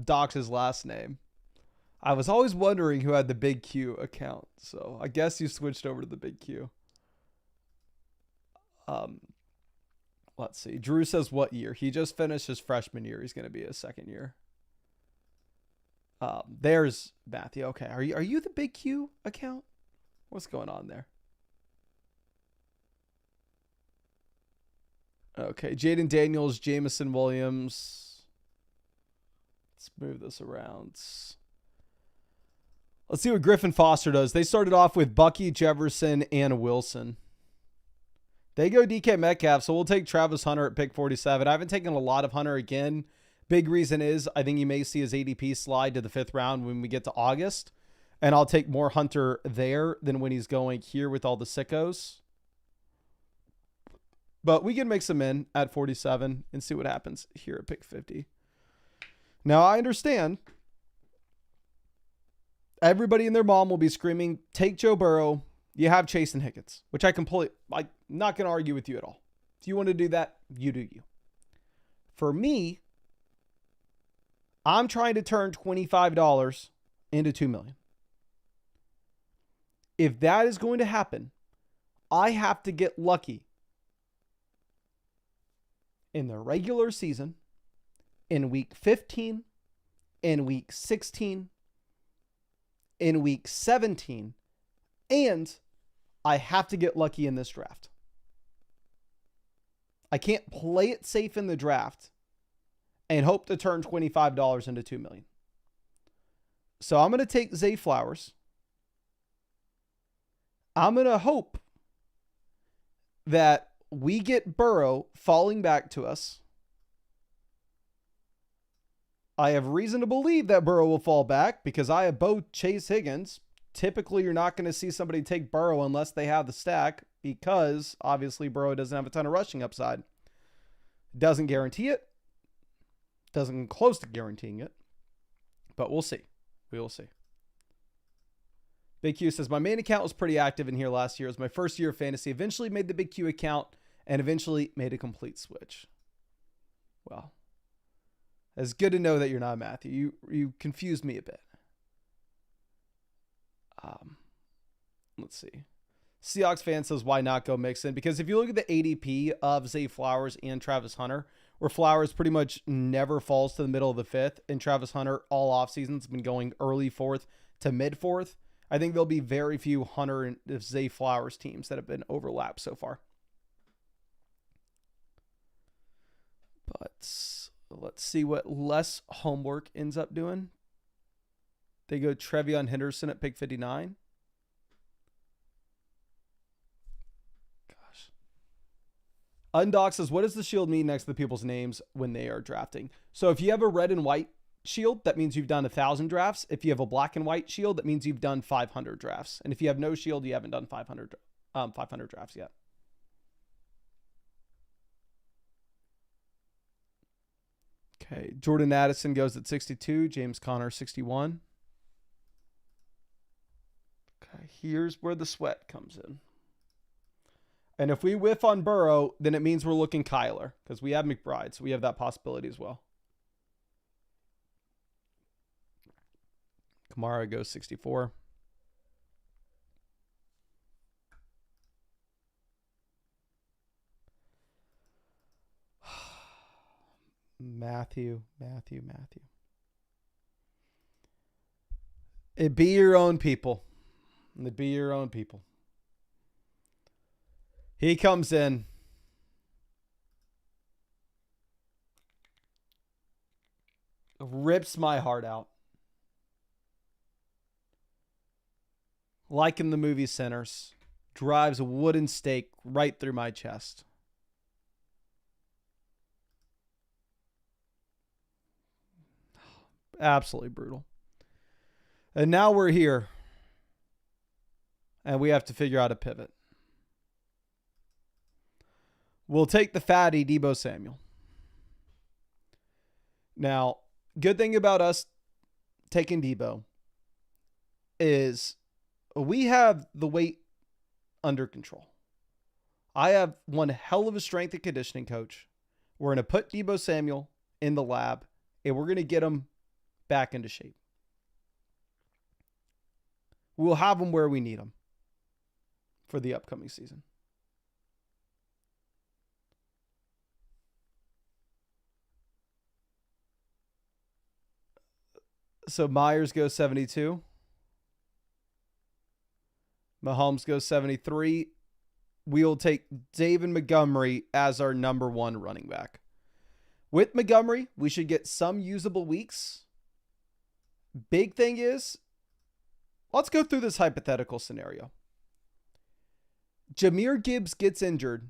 dox his last name. I was always wondering who had the Big Q account. So I guess you switched over to the Big Q. Let's see. Drew says what year? He just finished his freshman year. He's going to be his second year. There's Matthew. Okay. Are you the Big Q account? What's going on there? Okay. Jaden Daniels, Jamison Williams. Let's move this around. Let's see what Griffin Foster does. They started off with Bucky, Jefferson, and Wilson. They go DK Metcalf, so we'll take Travis Hunter at pick 47. I haven't taken a lot of Hunter again. Big reason is I think you may see his ADP slide to the 5th round when we get to August. And I'll take more Hunter there than when he's going here with all the sickos. But we can mix him in at 47 and see what happens here at pick 50. Now, I understand everybody and their mom will be screaming, take Joe Burrow. You have Chase and Higgins, which I'm not going to argue with you at all. If you want to do that, you do you. For me, I'm trying to turn $25 into $2 million. If that is going to happen, I have to get lucky in the regular season, in week 15, in week 16, in week 17, and I have to get lucky in this draft. I can't play it safe in the draft and hope to turn $25 into $2 million. So I'm going to take Zay Flowers. I'm going to hope that we get Burrow falling back to us. I have reason to believe that Burrow will fall back because I have both Chase Higgins. Typically, you're not going to see somebody take Burrow unless they have the stack. because obviously Burrow doesn't have a ton of rushing upside. Doesn't guarantee it. Doesn't come close to guaranteeing it. But we'll see. We will see. Big Q says, my main account was pretty active in here last year. It was my first year of fantasy. Eventually made the Big Q account and eventually made a complete switch. Well, it's good to know that you're not Matthew. You confused me a bit. Let's see. Seahawks fan says, why not go Mixon? Because if you look at the ADP of Zay Flowers and Travis Hunter, where Flowers pretty much never falls to the middle of the fifth, and Travis Hunter all offseason has been going early fourth to mid fourth, I think there'll be very few Hunter and Zay Flowers teams that have been overlapped so far. But let's see what less homework ends up doing. They go Trevion Henderson at pick 59. Gosh. Undoc says, what does the shield mean next to the people's names when they are drafting? So if you have a red and white shield, that means you've done 1,000 drafts. If you have a black and white shield, that means you've done 500 drafts. And if you have no shield, you haven't done 500 drafts yet. Okay, Jordan Addison goes at 62. James Conner, 61. Okay, here's where the sweat comes in. And if we whiff on Burrow, then it means we're looking Kyler, because we have McBride, so we have that possibility as well. Kamara goes 64. Matthew. It be your own people. It be your own people. He comes in. Rips my heart out. Like in the movie Sinners. Drives a wooden stake right through my chest. Absolutely brutal. And now we're here. And we have to figure out a pivot. We'll take the fatty Deebo Samuel. Now, good thing about us taking Deebo is we have the weight under control. I have one hell of a strength and conditioning coach. We're going to put Deebo Samuel in the lab, and we're going to get him back into shape. We'll have him where we need him for the upcoming season. So Myers goes 72. Mahomes goes 73. We'll take David Montgomery as our number one running back. With Montgomery, we should get some usable weeks. Big thing is, let's go through this hypothetical scenario. Jahmyr Gibbs gets injured.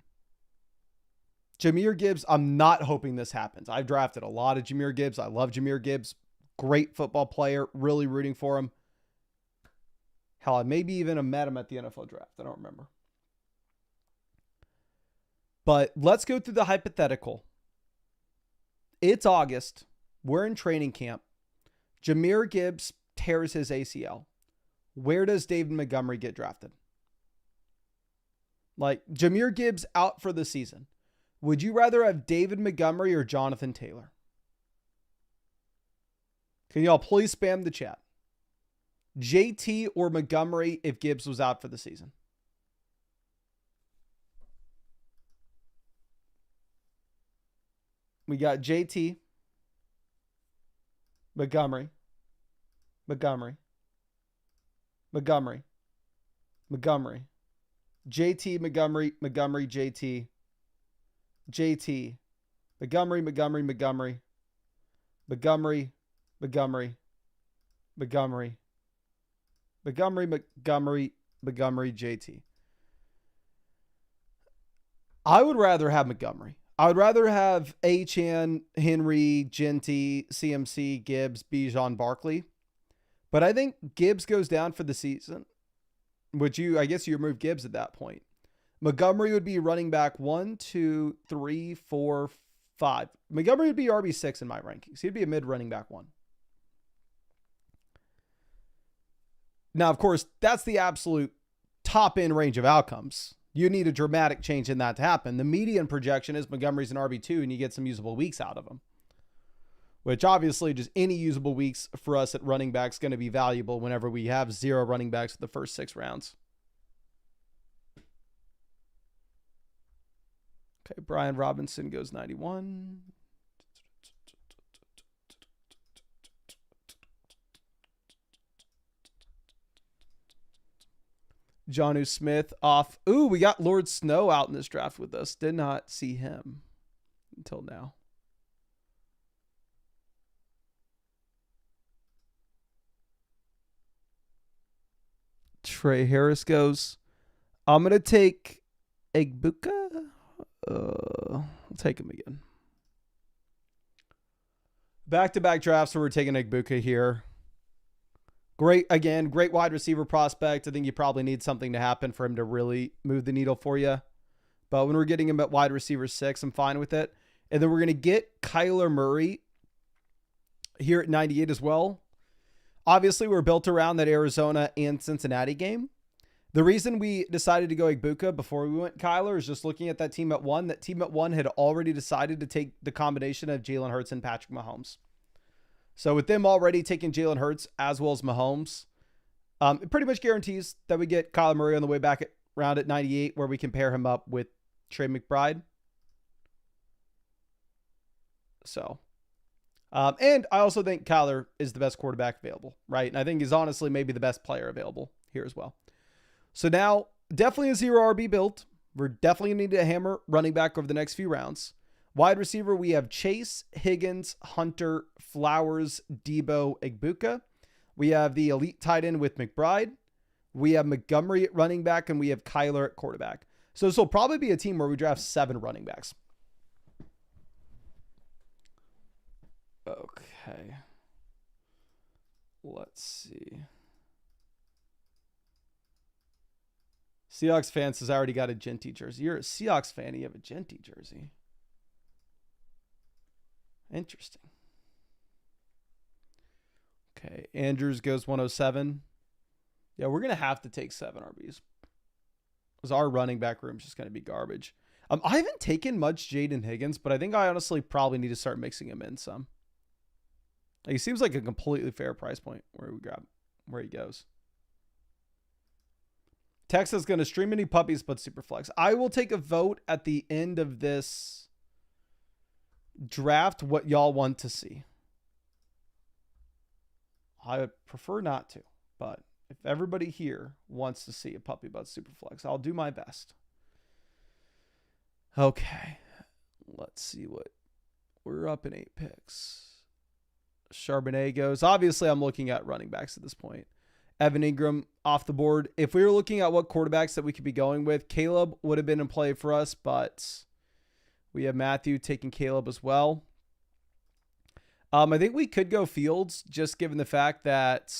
Jahmyr Gibbs, I'm not hoping this happens. I've drafted a lot of Jahmyr Gibbs. I love Jahmyr Gibbs. Great football player. Really rooting for him. Hell, I maybe even have met him at the NFL draft. I don't remember. But let's go through the hypothetical. It's August. We're in training camp. Jahmyr Gibbs tears his ACL. Where does David Montgomery get drafted? Like, Jahmyr Gibbs out for the season. Would you rather have David Montgomery or Jonathan Taylor? Can y'all please spam the chat? JT or Montgomery if Gibbs was out for the season? We got JT, Montgomery, JT, Montgomery, JT, JT. I would rather have Montgomery. I would rather have Achane, Henry, Genty, CMC, Gibbs, Bijan, Barkley. But I think Gibbs goes down for the season, which I guess you remove Gibbs at that point. Montgomery would be running back 1, 2, 3, 4, 5. Montgomery would be RB6 in my rankings. He'd be a mid running back 1. Now, of course, that's the absolute top end range of outcomes. You need a dramatic change in that to happen. The median projection is Montgomery's an RB2 and you get some usable weeks out of him, which obviously just any usable weeks for us at running back is going to be valuable whenever we have 0 running backs for the first 6 rounds. Okay, Brian Robinson goes 91. Jonnu Smith off. Ooh, we got Lord Snow out in this draft with us. Did not see him until now. Trey Harris goes. I'm going to take Egbuka. I'll take him again. Back-to-back drafts, so we're taking Egbuka here. Great wide receiver prospect. I think you probably need something to happen for him to really move the needle for you. But when we're getting him at wide receiver 6, I'm fine with it. And then we're going to get Kyler Murray here at 98 as well. Obviously, we're built around that Arizona and Cincinnati game. The reason we decided to go Egbuka before we went Kyler is just looking at that team at 1. That team at 1 had already decided to take the combination of Jalen Hurts and Patrick Mahomes. So with them already taking Jalen Hurts as well as Mahomes, it pretty much guarantees that we get Kyler Murray on the way back around at 98 where we can pair him up with Trey McBride. So, and I also think Kyler is the best quarterback available, right? And I think he's honestly maybe the best player available here as well. So now, definitely a 0 RB build. We're definitely going to need to hammer running back over the next few rounds. Wide receiver, we have Chase, Higgins, Hunter, Flowers, Debo, Egbuka. We have the elite tight end with McBride. We have Montgomery at running back, and we have Kyler at quarterback. So this will probably be a team where we draft 7 running backs. Okay. Let's see. Seahawks fan says I already got a Genty jersey. You're a Seahawks fan and you have a Genty jersey. Interesting. Okay. Andrews goes 107. Yeah, we're going to have to take 7 RBs. Because our running back room is just going to be garbage. I haven't taken much Jaden Higgins, but I think I honestly probably need to start mixing him in some. Like, he seems like a completely fair price point where he goes. Texas going to stream any puppies but Superflex. I will take a vote at the end of this draft what y'all want to see. I would prefer not to, but if everybody here wants to see a puppy butt Superflex, I'll do my best. Okay. Let's see what we're up in 8 picks. Charbonnet goes. Obviously, I'm looking at running backs at this point. Evan Ingram off the board. If we were looking at what quarterbacks that we could be going with, Caleb would have been in play for us, but we have Matthew taking Caleb as well. I think we could go Fields, just given the fact that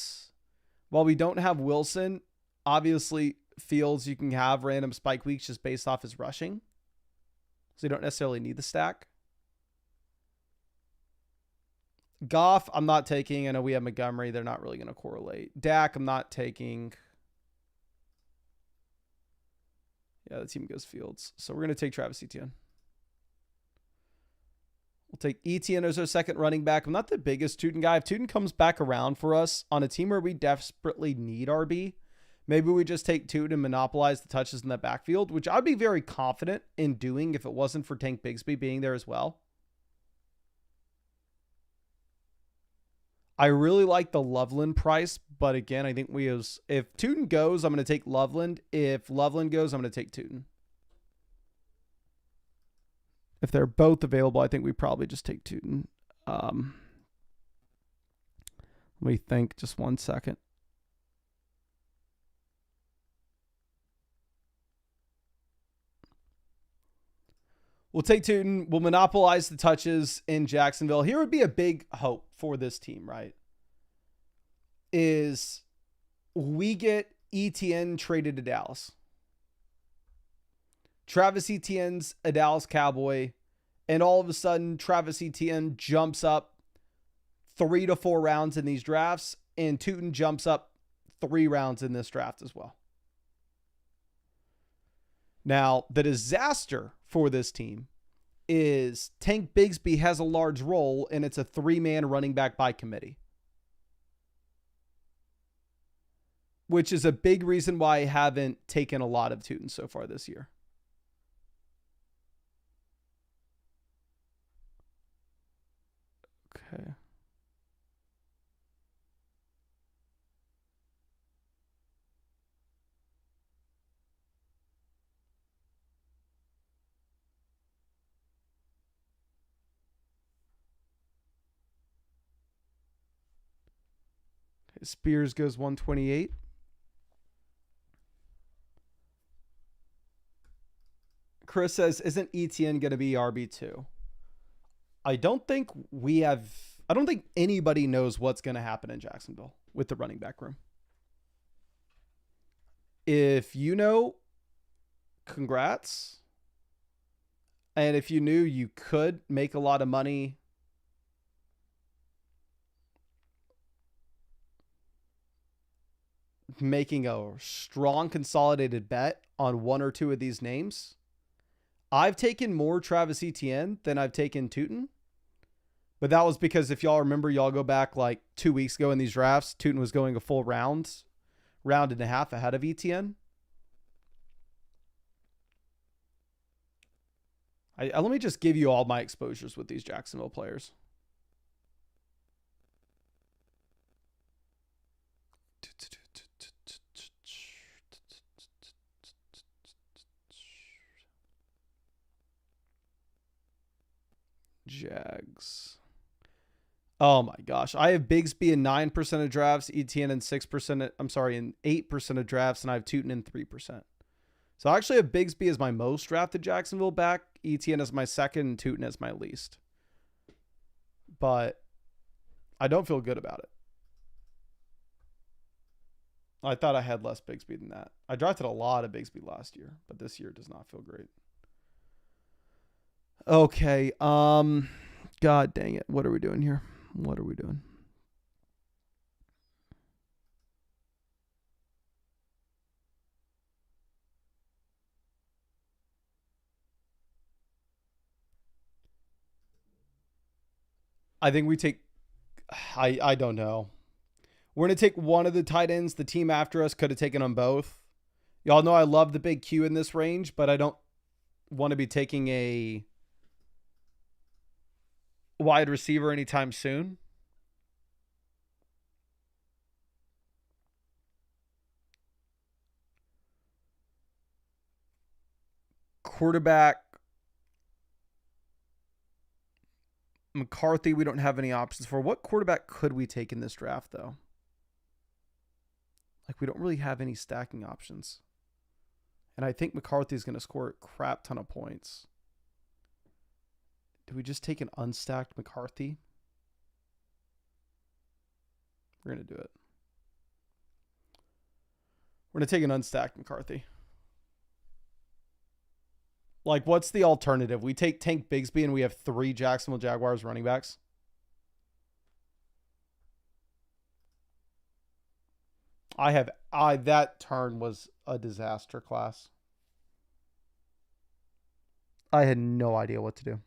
while we don't have Wilson, obviously Fields, you can have random spike weeks just based off his rushing. So you don't necessarily need the stack. Goff, I'm not taking. I know we have Montgomery. They're not really going to correlate. Dak, I'm not taking. Yeah, the team goes Fields. So we're going to take Travis Etienne. We'll take Etienne as our second running back. I'm not the biggest Tootin guy. If Tootin comes back around for us on a team where we desperately need RB, maybe we just take Tootin and monopolize the touches in that backfield, which I'd be very confident in doing if it wasn't for Tank Bigsby being there as well. I really like the Loveland price, but again, I think if Tootin goes, I'm going to take Loveland. If Loveland goes, I'm going to take Tootin. If they're both available, I think we probably just take Tootin. Let me think just 1 second. We'll take Tootin. We'll monopolize the touches in Jacksonville. Here would be a big hope for this team, right? Is we get ETN traded to Dallas. Travis Etienne's a Dallas Cowboy, and all of a sudden Travis Etienne jumps up 3 to 4 rounds in these drafts, and Tootin jumps up 3 rounds in this draft as well. Now, the disaster for this team is Tank Bigsby has a large role, and it's a 3-man running back by committee, which is a big reason why I haven't taken a lot of Tootin so far this year. Okay. Spears goes 128. Chris says, isn't Etienne going to be RB2? I don't think anybody knows what's going to happen in Jacksonville with the running back room. If you know, congrats. And if you knew, you could make a lot of money making a strong consolidated bet on 1 or 2 of these names. I've taken more Travis Etienne than I've taken Tootin. But that was because if y'all remember, y'all go back like 2 weeks ago in these drafts, Tootin was going a full round and a half ahead of Etienne. Let me just give you all my exposures with these Jacksonville players. Jags. Oh my gosh. I have Bigsby in 9% of drafts, Etienne in 6%. In 8% of drafts, and I have Tootin in 3%. So I actually have Bigsby as my most drafted Jacksonville back, Etienne as my second, and Tootin as my least. But I don't feel good about it. I thought I had less Bigsby than that. I drafted a lot of Bigsby last year, but this year does not feel great. Okay. God dang it. What are we doing here? What are we doing? I think we take, I don't know. We're going to take one of the tight ends. The team after us could have taken them both. Y'all know I love the big Q in this range, but I don't want to be taking a wide receiver anytime soon. Quarterback, McCarthy, we don't have any options for. What quarterback could we take in this draft, though? Like, we don't really have any stacking options. And I think McCarthy is going to score a crap ton of points. Do we just take an unstacked McCarthy? We're going to do it. We're going to take an unstacked McCarthy. Like, what's the alternative? We take Tank Bigsby and we have 3 Jacksonville Jaguars running backs. That turn was a disaster class. I had no idea what to do.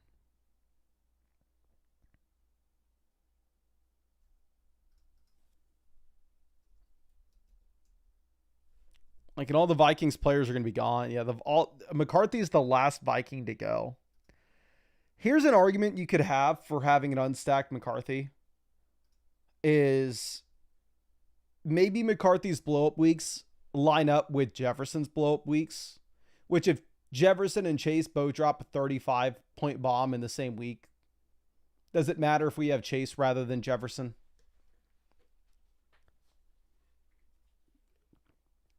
Like, and all the Vikings players are going to be gone. Yeah, McCarthy is the last Viking to go. Here's an argument you could have for having an unstacked McCarthy is maybe McCarthy's blow-up weeks line up with Jefferson's blow-up weeks, which if Jefferson and Chase both drop a 35-point bomb in the same week, does it matter if we have Chase rather than Jefferson?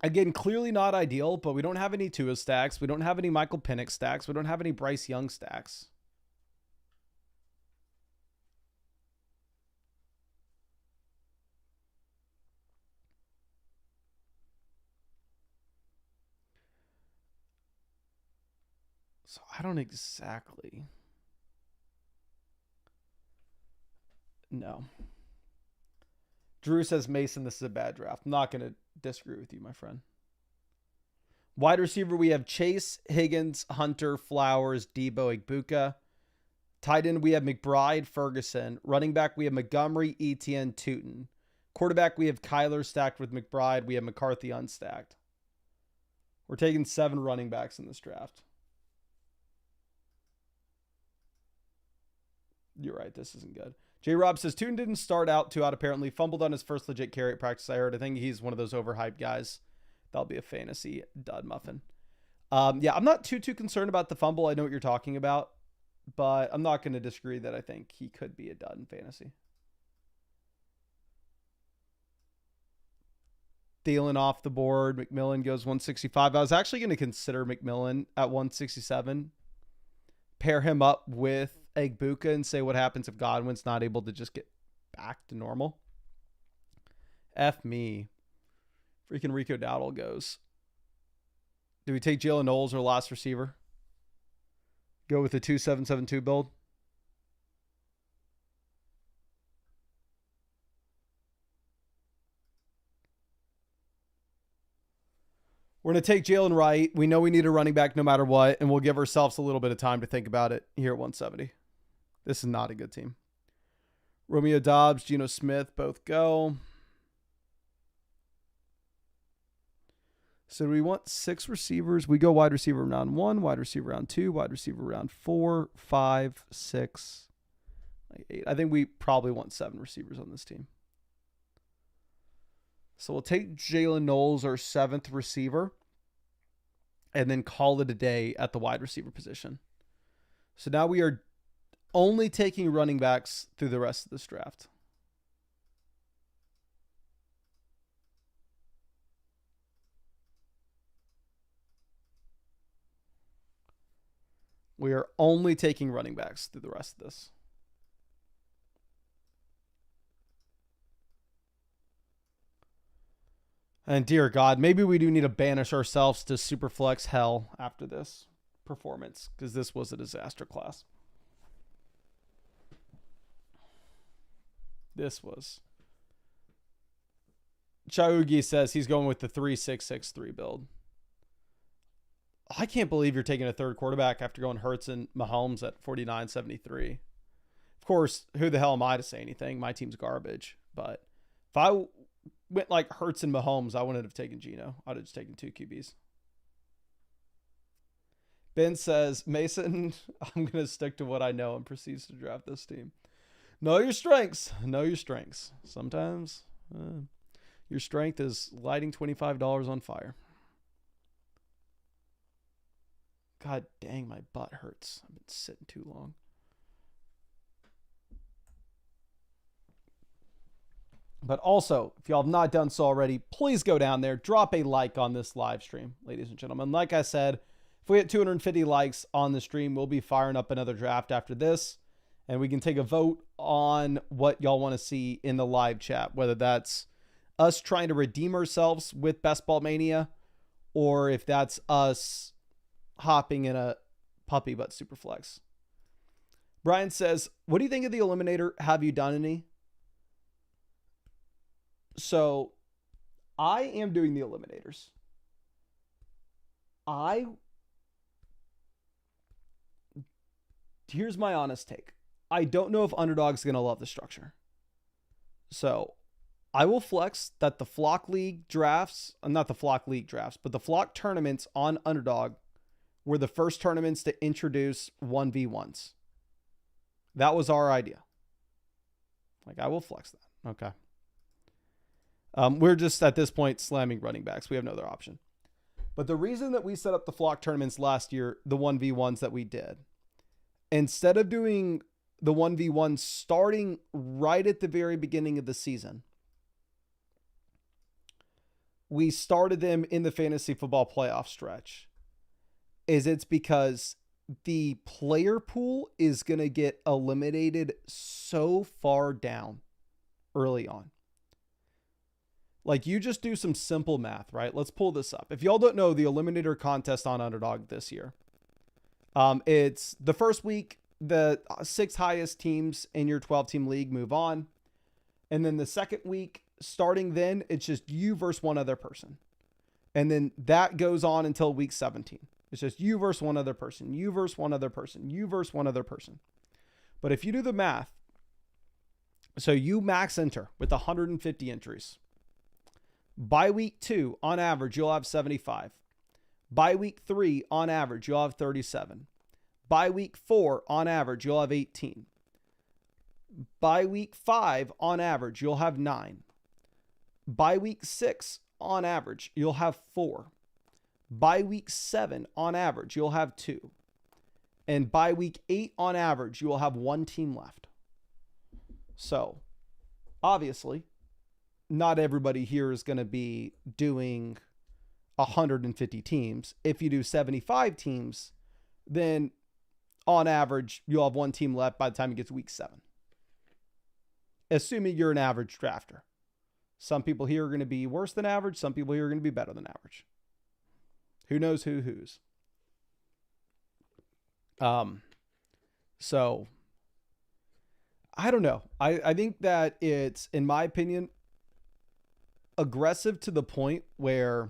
Again, clearly not ideal, but we don't have any Tua stacks. We don't have any Michael Penix stacks. We don't have any Bryce Young stacks. So I don't exactly know. Drew says, Mason, this is a bad draft. I'm not going to disagree with you, my friend. Wide receiver, we have Chase, Higgins, Hunter, Flowers, Debo, Igbuka. Tight end, we have McBride, Ferguson. Running back, we have Montgomery, Etienne, Tootin. Quarterback, we have Kyler stacked with McBride. We have McCarthy unstacked. We're taking 7 running backs in this draft. You're right. This isn't good. J-Rob says, Tootin didn't start out too out apparently. Fumbled on his first legit carry at practice, I heard. I think he's one of those overhyped guys. That'll be a fantasy dud muffin. Yeah, I'm not too concerned about the fumble. I know what you're talking about. But I'm not going to disagree that I think he could be a dud in fantasy. Thielen off the board. McMillan goes 165. I was actually going to consider McMillan at 167. Pair him up with Igbuka and say what happens if Godwin's not able to just get back to normal. F me. Freaking Rico Dowdle goes. Do we take Jalen Knowles or last receiver? Go with the 2772 build. We're going to take Jalen Wright. We know we need a running back no matter what, and we'll give ourselves a little bit of time to think about it here at 170. This is not a good team. Romeo Dobbs, Geno Smith, both go. So do we want 6 receivers? We go wide receiver round 1, wide receiver round 2, wide receiver round 4, 5, 6, 8. I think we probably want 7 receivers on this team. So we'll take Jalen Knowles, our 7th receiver, and then call it a day at the wide receiver position. So now we are only taking running backs through the rest of this draft. We are only taking running backs through the rest of this. And dear God, maybe we do need to banish ourselves to Superflex hell after this performance, because this was a disaster class. This was. Chaugi says he's going with the 3-6-6-3 build. I can't believe you're taking a third quarterback after going Hurts and Mahomes at 49-73. Of course, who the hell am I to say anything? My team's garbage. But if I went like Hurts and Mahomes, I wouldn't have taken Geno. I'd have just taken 2 QBs. Ben says, Mason, I'm going to stick to what I know and proceeds to draft this team. Know your strengths. Know your strengths. Sometimes your strength is lighting $25 on fire. God dang, my butt hurts. I've been sitting too long. But also, if y'all have not done so already, please go down there, drop a like on this live stream, ladies and gentlemen. Like I said, if we hit 250 likes on the stream, we'll be firing up another draft after this. And we can take a vote on what y'all want to see in the live chat, whether that's us trying to redeem ourselves with Best Ball Mania, or if that's us hopping in a puppy butt Superflex. Brian says, what do you think of the Eliminator? Have you done any? So I am doing the Eliminators. Here's my honest take. I don't know if Underdog's going to love the structure. So I will flex that the Flock League drafts, not the Flock League drafts, but the Flock tournaments on Underdog were the first tournaments to introduce 1v1s. That was our idea. Like, I will flex that. Okay. We're just at this point slamming running backs. We have no other option. But the reason that we set up the Flock tournaments last year, the 1v1s that we did, instead of doing the 1v1 starting right at the very beginning of the season, we started them in the fantasy football playoff stretch. It's because the player pool is going to get eliminated so far down early on. Like, you just do some simple math, right? Let's pull this up. If y'all don't know the Eliminator contest on Underdog this year, It's the first week, the 6 highest teams in your 12-team league move on. And then the second week, starting then, it's just you versus one other person. And then that goes on until week 17. It's just you versus one other person, you versus one other person, you versus one other person. But if you do the math, so you max enter with 150 entries. By week 2, on average, you'll have 75. By week 3, on average, you'll have 37. By week 4, on average, you'll have 18. By week 5, on average, you'll have 9. By week 6, on average, you'll have 4. By week 7, on average, you'll have 2. And by week 8, on average, you will have 1 team left. So, obviously, not everybody here is going to be doing 150 teams. If you do 75 teams, then on average, you'll have 1 team left by the time you get to week 7. Assuming you're an average drafter. Some people here are going to be worse than average. Some people here are going to be better than average. Who knows who's. So I don't know. I think that it's, in my opinion, aggressive to the point where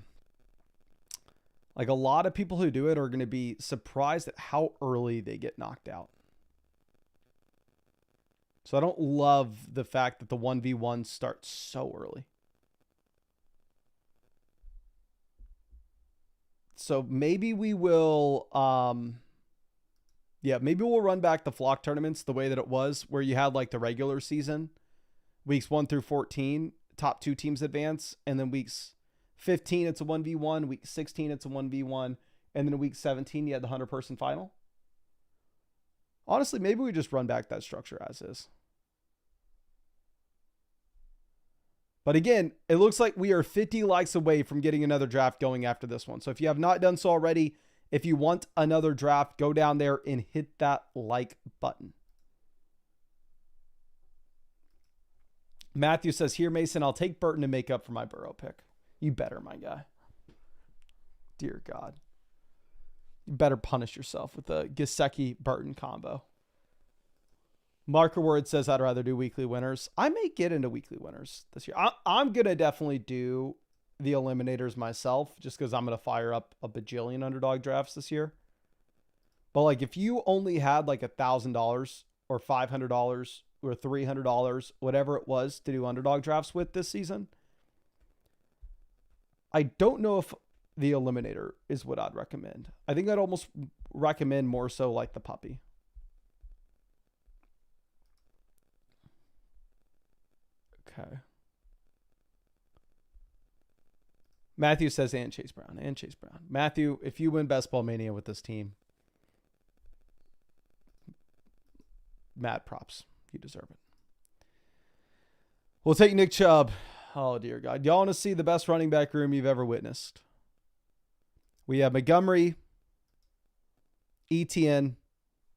like a lot of people who do it are going to be surprised at how early they get knocked out. So I don't love the fact that the 1v1 starts so early. So maybe we will, maybe we'll run back the flock tournaments the way that it was, where you had like the regular season, weeks 1 through 14, top 2 teams advance, and then weeks 15, it's a 1v1, week 16, it's a 1v1, and then week 17, you had the 100-person final. Honestly, maybe we just run back that structure as is. But again, it looks like we are 50 likes away from getting another draft going after this one. So if you have not done so already, if you want another draft, go down there and hit that like button. Matthew says, here, Mason, I'll take Burton to make up for my Burrow pick. You better, my guy. Dear God. You better punish yourself with the Gesicki-Burton combo. Marker Word says I'd rather do weekly winners. I may get into weekly winners this year. I'm going to definitely do the eliminators myself just because I'm going to fire up a bajillion underdog drafts this year. But like if you only had like $1,000 or $500 or $300, whatever it was to do underdog drafts with this season, I don't know if the eliminator is what I'd recommend. I think I'd almost recommend more so like the puppy. Okay. Matthew says, and Chase Brown. Matthew, if you win Best Ball Mania with this team, mad props. You deserve it. We'll take Nick Chubb. Oh, dear God. Y'all want to see the best running back room you've ever witnessed? We have Montgomery, Etienne,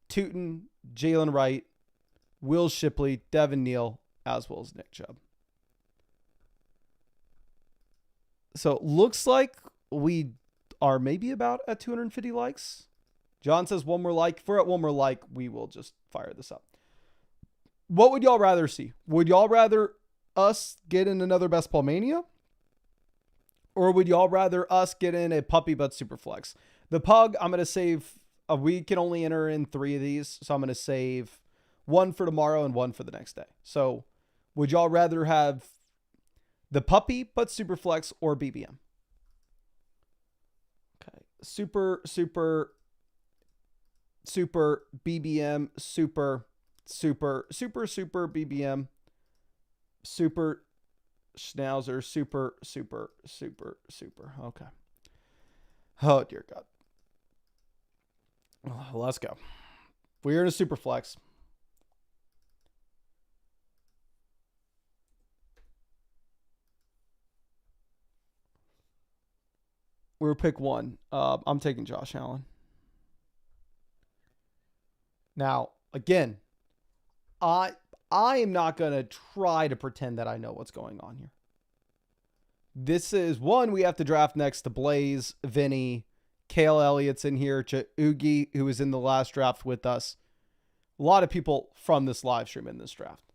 Tootin, Jalen Wright, Will Shipley, Devin Neal, as well as Nick Chubb. So it looks like we are maybe about at 250 likes. John says one more like. If we're at one more like, we will just fire this up. What would y'all rather see? Would y'all rather us get in another Best Ball Mania? Or would y'all rather us get in a Puppy But Superflex? The Pug, I'm going to save. We can only enter in 3 of these. So I'm going to save 1 for tomorrow and 1 for the next day. So would y'all rather have the Puppy But Superflex or BBM? Okay. Super BBM, super BBM, super Schnauzer, super. Okay. Oh, dear God. Oh, let's go. We're in a super flex. We're pick 1. I'm taking Josh Allen. Now, again, I am not going to try to pretend that I know what's going on here. This is one we have to draft next to Blaze, Vinny, Kale Elliott's in here. Oogie, who was in the last draft with us. A lot of people from this live stream in this draft.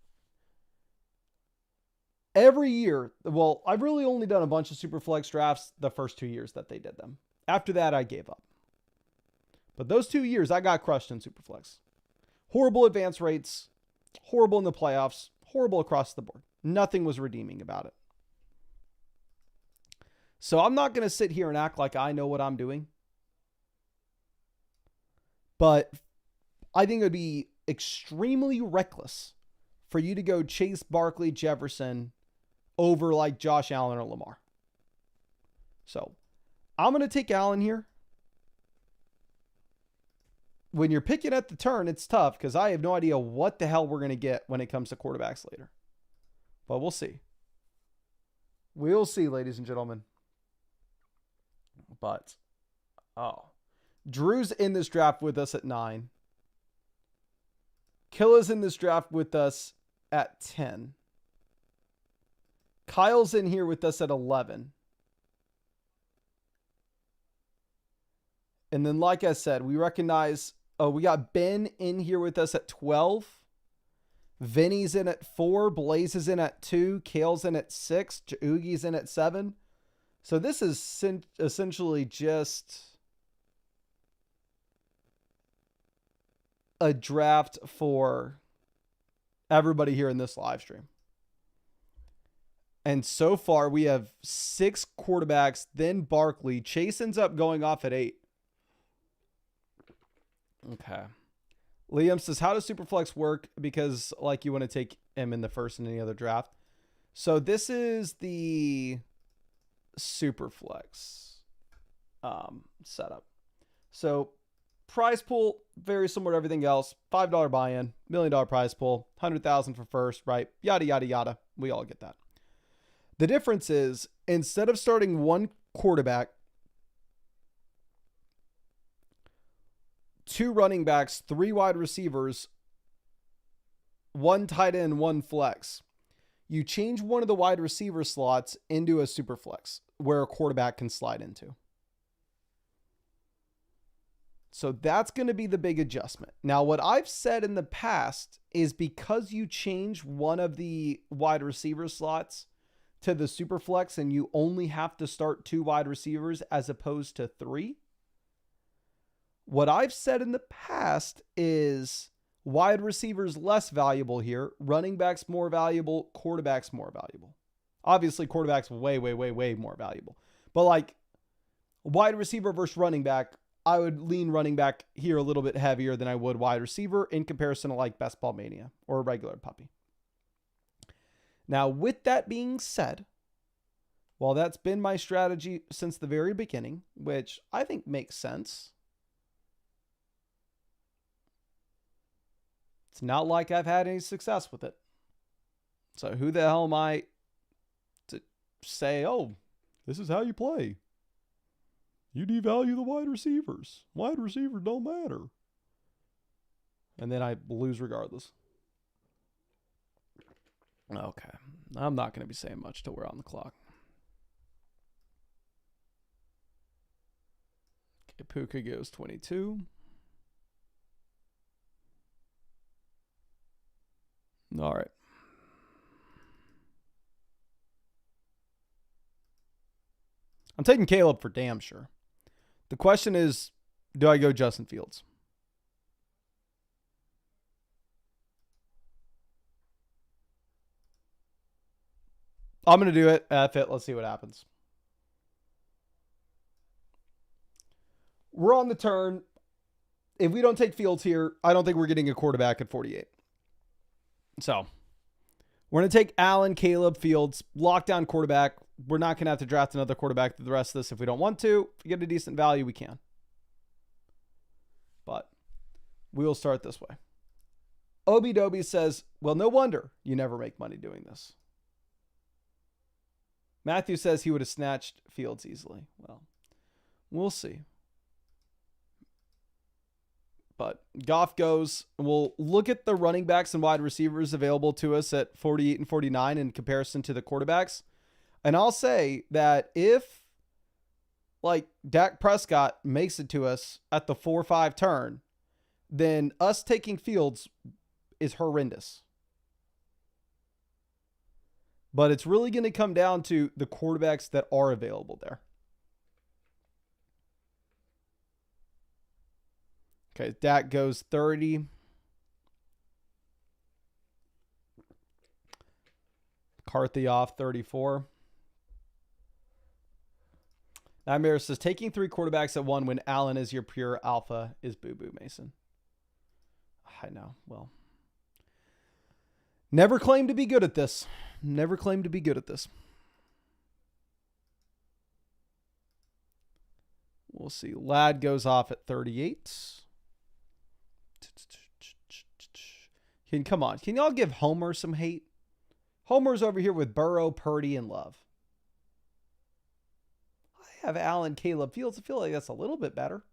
Every year, well, I've really only done a bunch of Superflex drafts the first 2 years that they did them. After that, I gave up. But those 2 years, I got crushed in Superflex. Horrible advance rates, horrible in the playoffs, horrible across the board. Nothing was redeeming about it. So I'm not going to sit here and act like I know what I'm doing. But I think it would be extremely reckless for you to go Chase, Barkley, Jefferson over like Josh Allen or Lamar. So I'm going to take Allen here. When you're picking at the turn, it's tough because I have no idea what the hell we're going to get when it comes to quarterbacks later. But we'll see. We'll see, ladies and gentlemen. But, Drew's in this draft with us at 9. Killa's in this draft with us at 10. Kyle's in here with us at 11. And then, like I said, we recognize, we got Ben in here with us at 12. Vinny's in at 4. Blaze is in at 2. Kale's in at 6. Oogie's in at 7. So this is essentially just a draft for everybody here in this live stream. And so far we have 6 quarterbacks, then Barkley. Chase ends up going off at 8. Okay. Liam says, how does Superflex work? Because like you want to take him in the first in any other draft. So this is the Superflex setup. So prize pool, very similar to everything else. $5 buy-in, $1 million prize pool, $100,000 for first, right? Yada, yada, yada. We all get that. The difference is instead of starting one quarterback, 2 running backs, 3 wide receivers, 1 tight end, 1 flex, you change one of the wide receiver slots into a super flex where a quarterback can slide into. So that's going to be the big adjustment. Now, what I've said in the past is because you change one of the wide receiver slots to the super flex and you only have to start 2 wide receivers as opposed to 3. What I've said in the past is wide receivers less valuable here, running backs more valuable, quarterbacks more valuable. Obviously, quarterbacks way, way, way, way more valuable. But like wide receiver versus running back, I would lean running back here a little bit heavier than I would wide receiver in comparison to like Best Ball Mania or a regular puppy. Now, with that being said, while that's been my strategy since the very beginning, which I think makes sense, it's not like I've had any success with it. So who the hell am I to say, oh, this is how you play? You devalue the wide receivers. Wide receivers don't matter. And then I lose regardless. Okay. I'm not going to be saying much till we're on the clock. Okay, Puka goes 22. All right. I'm taking Caleb for damn sure. The question is, do I go Justin Fields? I'm going to do it. F it. Let's see what happens. We're on the turn. If we don't take Fields here, I don't think we're getting a quarterback at 48. So we're going to take Allen, Caleb, Fields, lockdown quarterback. We're not going to have to draft another quarterback through the rest of this if we don't want to. If we get a decent value, we can. But we will start this way. Obi Doby says, well, no wonder you never make money doing this. Matthew says he would have snatched Fields easily. Well, we'll see. But Goff goes. We'll look at the running backs and wide receivers available to us at 48 and 49 in comparison to the quarterbacks. And I'll say that if like Dak Prescott makes it to us at the 4-5 turn, then us taking Fields is horrendous. But it's really going to come down to the quarterbacks that are available there. Okay, Dak goes 30. McCarthy off 34. Nightmare says taking 3 quarterbacks at 1 when Allen is your pure alpha is boo-boo, Mason. I know. Well, never claimed to be good at this. Never claimed to be good at this. We'll see. Ladd goes off at 38. Come on. Can y'all give Homer some hate? Homer's over here with Burrow, Purdy, and Love. I have Allen, Caleb, Fields. I feel like that's a little bit better.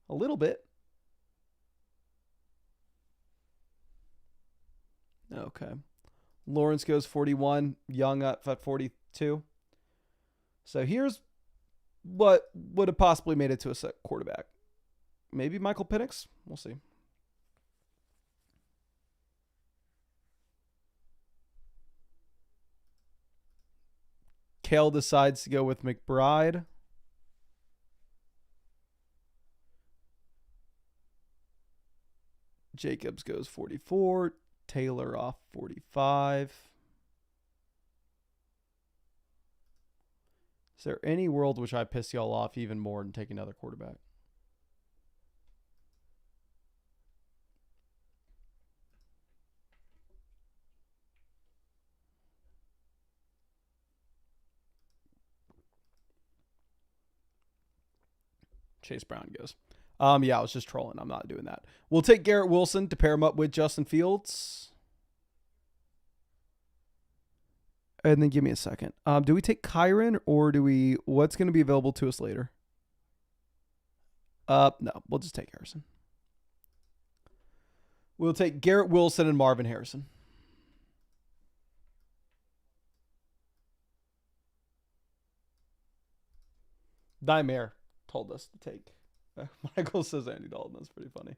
A little bit. Okay. Lawrence goes 41. Young up at 42. So here's what would have possibly made it to a set quarterback. Maybe Michael Penix. We'll see. Kale decides to go with McBride. Jacobs goes 44. Taylor off 45. Is there any world which I piss y'all off even more than take another quarterback? Chase Brown goes. Yeah, I was just trolling. I'm not doing that. We'll take Garrett Wilson to pair him up with Justin Fields. And then give me a second. Do we take Kyron or do we... What's going to be available to us later? No, we'll just take Harrison. We'll take Garrett Wilson and Marvin Harrison. Nightmare told us to take. Michael says Andy Dalton. That's pretty funny.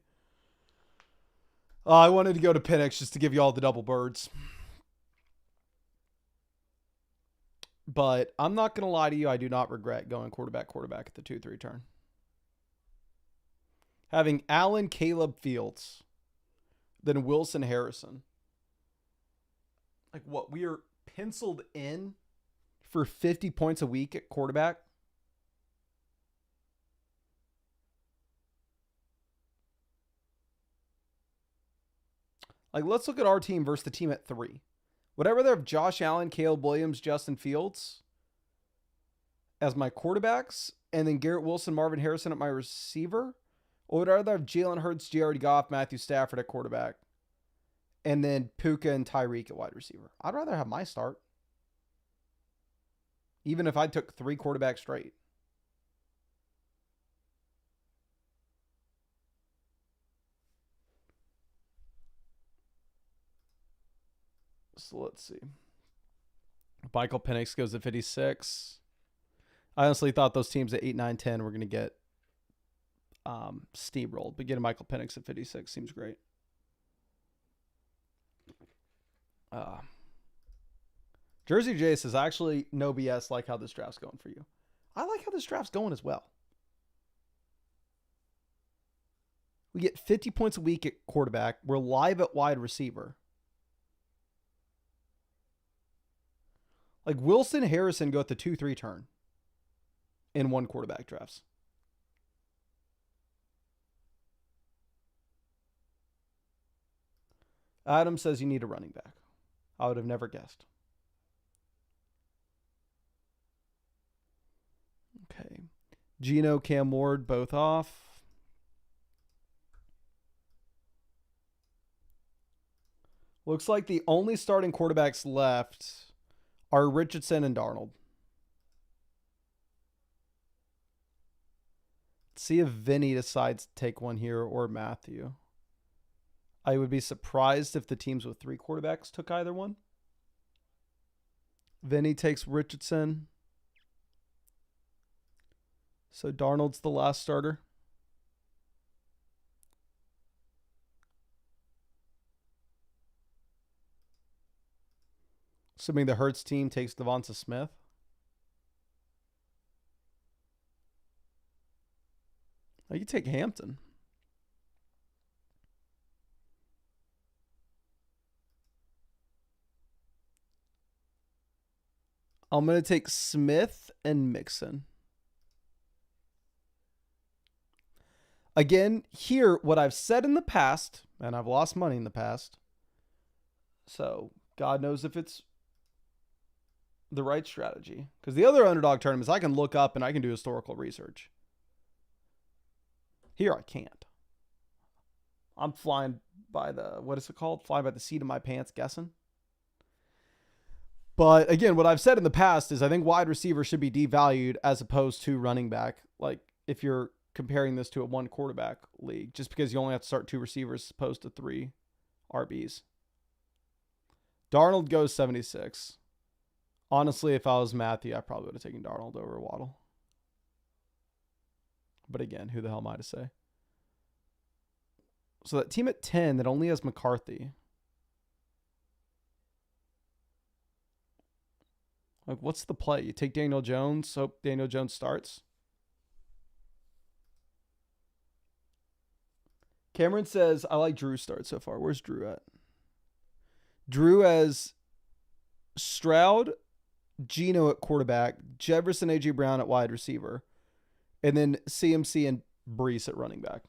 I wanted to go to Penix just to give you all the double birds. But I'm not going to lie to you. I do not regret going quarterback at the 2-3 turn. Having Allen, Caleb, Fields, then Wilson, Harrison. Like what? We are penciled in for 50 points a week at quarterback. Like, let's look at our team versus the team at 3. Would I rather have Josh Allen, Caleb Williams, Justin Fields as my quarterbacks, and then Garrett Wilson, Marvin Harrison at my receiver? Or would I rather have Jalen Hurts, Jared Goff, Matthew Stafford at quarterback, and then Puka and Tyreek at wide receiver? I'd rather have my start. Even if I took 3 quarterbacks straight. So let's see. Michael Penix goes to 56. I honestly thought those teams at 8, 9, 10 were going to get steamrolled. But getting Michael Penix at 56 seems great. Jersey J says, actually, no BS, like how this draft's going for you. I like how this draft's going as well. We get 50 points a week at quarterback. We're live at wide receiver. Like Wilson, Harrison go at the 2-3 turn in one quarterback drafts. Adam says you need a running back. I would have never guessed. Okay. Gino, Cam Ward, both off. Looks like the only starting quarterbacks left are Richardson and Darnold. Let's see if Vinny decides to take one here or Matthew. I would be surprised if the teams with 3 quarterbacks took either one. Vinny takes Richardson. So Darnold's the last starter. Assuming the Hurts team takes Devonta Smith. You can take Hampton. I'm going to take Smith and Mixon. Again, here, what I've said in the past, and I've lost money in the past, so God knows if it's the right strategy. Because the other underdog tournaments, I can look up and I can do historical research. Here, I can't. I'm flying by the, what is it called? Flying by the seat of my pants, guessing. But again, what I've said in the past is I think wide receiver should be devalued as opposed to running back. Like if you're comparing this to a one quarterback league, just because you only have to start 2 receivers as opposed to 3 RBs. Darnold goes 76. Honestly, if I was Matthew, I probably would have taken Darnold over Waddle. But again, who the hell am I to say? So that team at 10 that only has McCarthy. Like, what's the play? You take Daniel Jones, hope Daniel Jones starts. Cameron says, I like Drew's start so far. Where's Drew at? Drew has Stroud, Geno at quarterback, Jefferson, A.J. Brown at wide receiver, and then CMC and Brees at running back.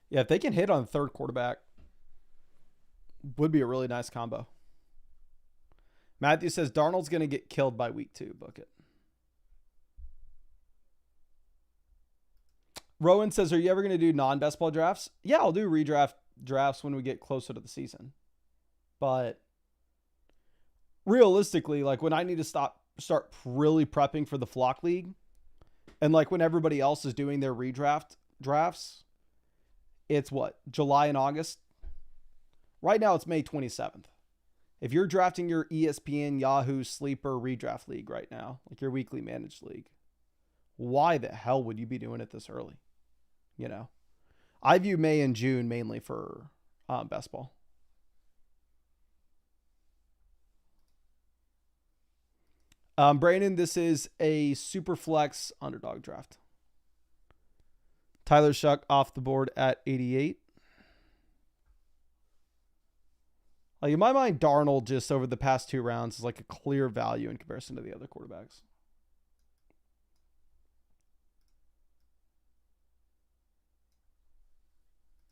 Yeah, if they can hit on the third quarterback, would be a really nice combo. Matthew says Darnold's going to get killed by week 2. Book it. Rowan says, are you ever going to do non-best ball drafts? Yeah, I'll do redraft drafts when we get closer to the season. But realistically, like when I need to start really prepping for the flock league, and like when everybody else is doing their redraft drafts, it's what? July and August? Right now it's May 27th. If you're drafting your ESPN, Yahoo, Sleeper redraft league right now, like your weekly managed league, why the hell would you be doing it this early? You know, I view May and June mainly for best ball. Brandon, this is a Superflex underdog draft. Tyler Shuck off the board at 88. Like in my mind, Darnold just over the past 2 rounds is like a clear value in comparison to the other quarterbacks.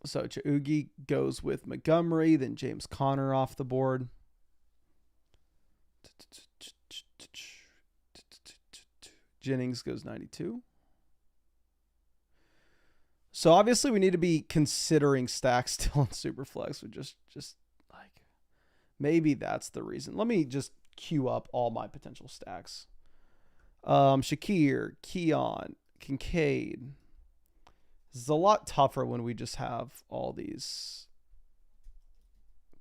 So Chaugi goes with Montgomery, then James Conner off the board. Jennings goes 92. So obviously we need to be considering stacks still in Superflex. We just like maybe that's the reason. Let me just queue up all my potential stacks. Shakir, Keon, Kincaid. This is a lot tougher when we just have all these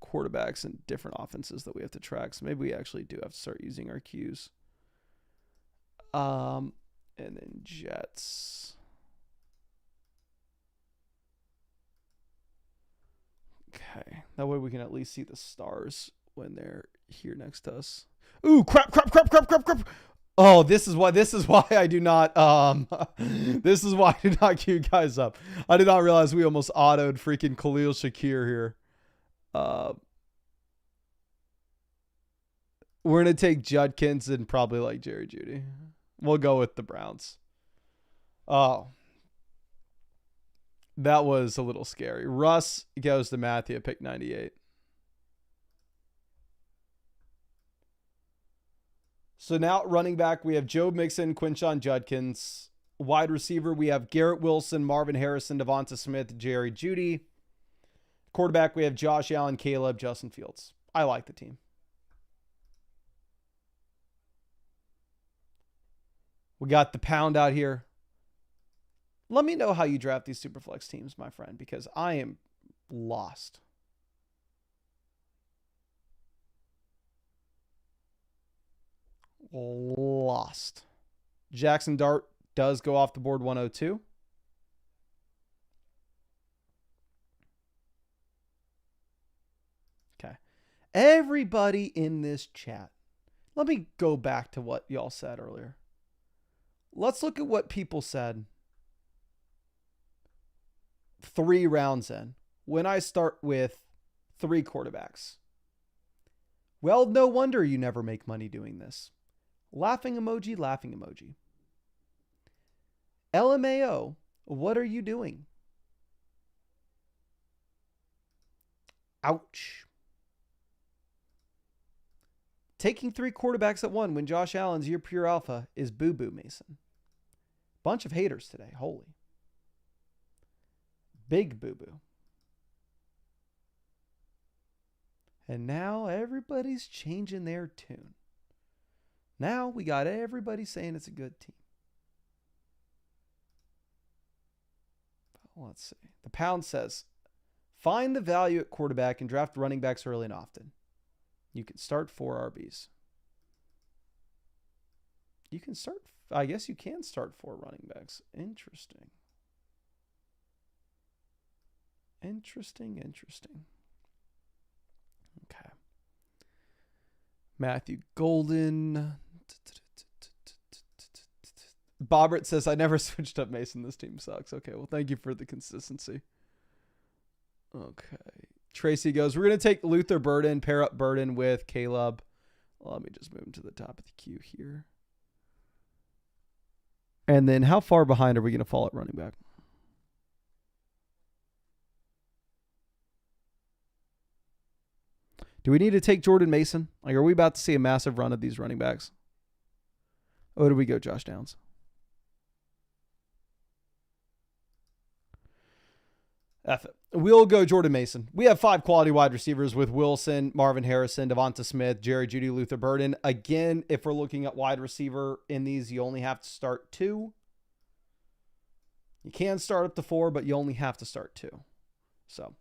quarterbacks and different offenses that we have to track. So maybe we actually do have to start using our queues. And then Jets. Okay. That way we can at least see the stars when they're here next to us. Ooh, crap. Oh, this is why I do not this is why I do not queue guys up. I did not realize we almost autoed freaking Khalil Shakir here. We're gonna take Judkins and probably like Jerry Jeudy. We'll go with the Browns. Oh. That was a little scary. Russ goes to Matthew at pick 98. So now at running back, we have Joe Mixon, Quinshon Judkins. Wide receiver, we have Garrett Wilson, Marvin Harrison, Devonta Smith, Jerry Jeudy. Quarterback, we have Josh Allen, Caleb, Justin Fields. I like the team. We got the pound out here. Let me know how you draft these Superflex teams, my friend, because I am lost. Lost. Jackson Dart does go off the board 102. Okay. Everybody in this chat, let me go back to what y'all said earlier. Let's look at what people said 3 rounds in when I start with 3 quarterbacks. Well, no wonder you never make money doing this. Laughing emoji, laughing emoji. LMAO, what are you doing? Ouch. Taking 3 quarterbacks at one when Josh Allen's your pure alpha is boo-boo, Mason. Bunch of haters today. Holy. Big boo-boo. And now everybody's changing their tune. Now we got everybody saying it's a good team. Let's see. The pound says, find the value at quarterback and draft running backs early and often. You can start 4 RBs. You can start, I guess you can start 4 running backs. Interesting. Interesting. Okay. Matthew Golden. Bobbert says, I never switched up Mason. This team sucks. Okay, well, thank you for the consistency. Okay. Tracy goes, we're going to take Luther Burden, pair up Burden with Caleb. Let me just move him to the top of the queue here. And then how far behind are we going to fall at running back? Do we need to take Jordan Mason? Like, are we about to see a massive run of these running backs? Oh, do we go Josh Downs? F it. We'll go Jordan Mason. We have 5 quality wide receivers with Wilson, Marvin Harrison, Devonta Smith, Jerry Jeudy, Luther Burden. Again, if we're looking at wide receiver in these, you only have to start 2. You can start up to 4, but you only have to start 2. So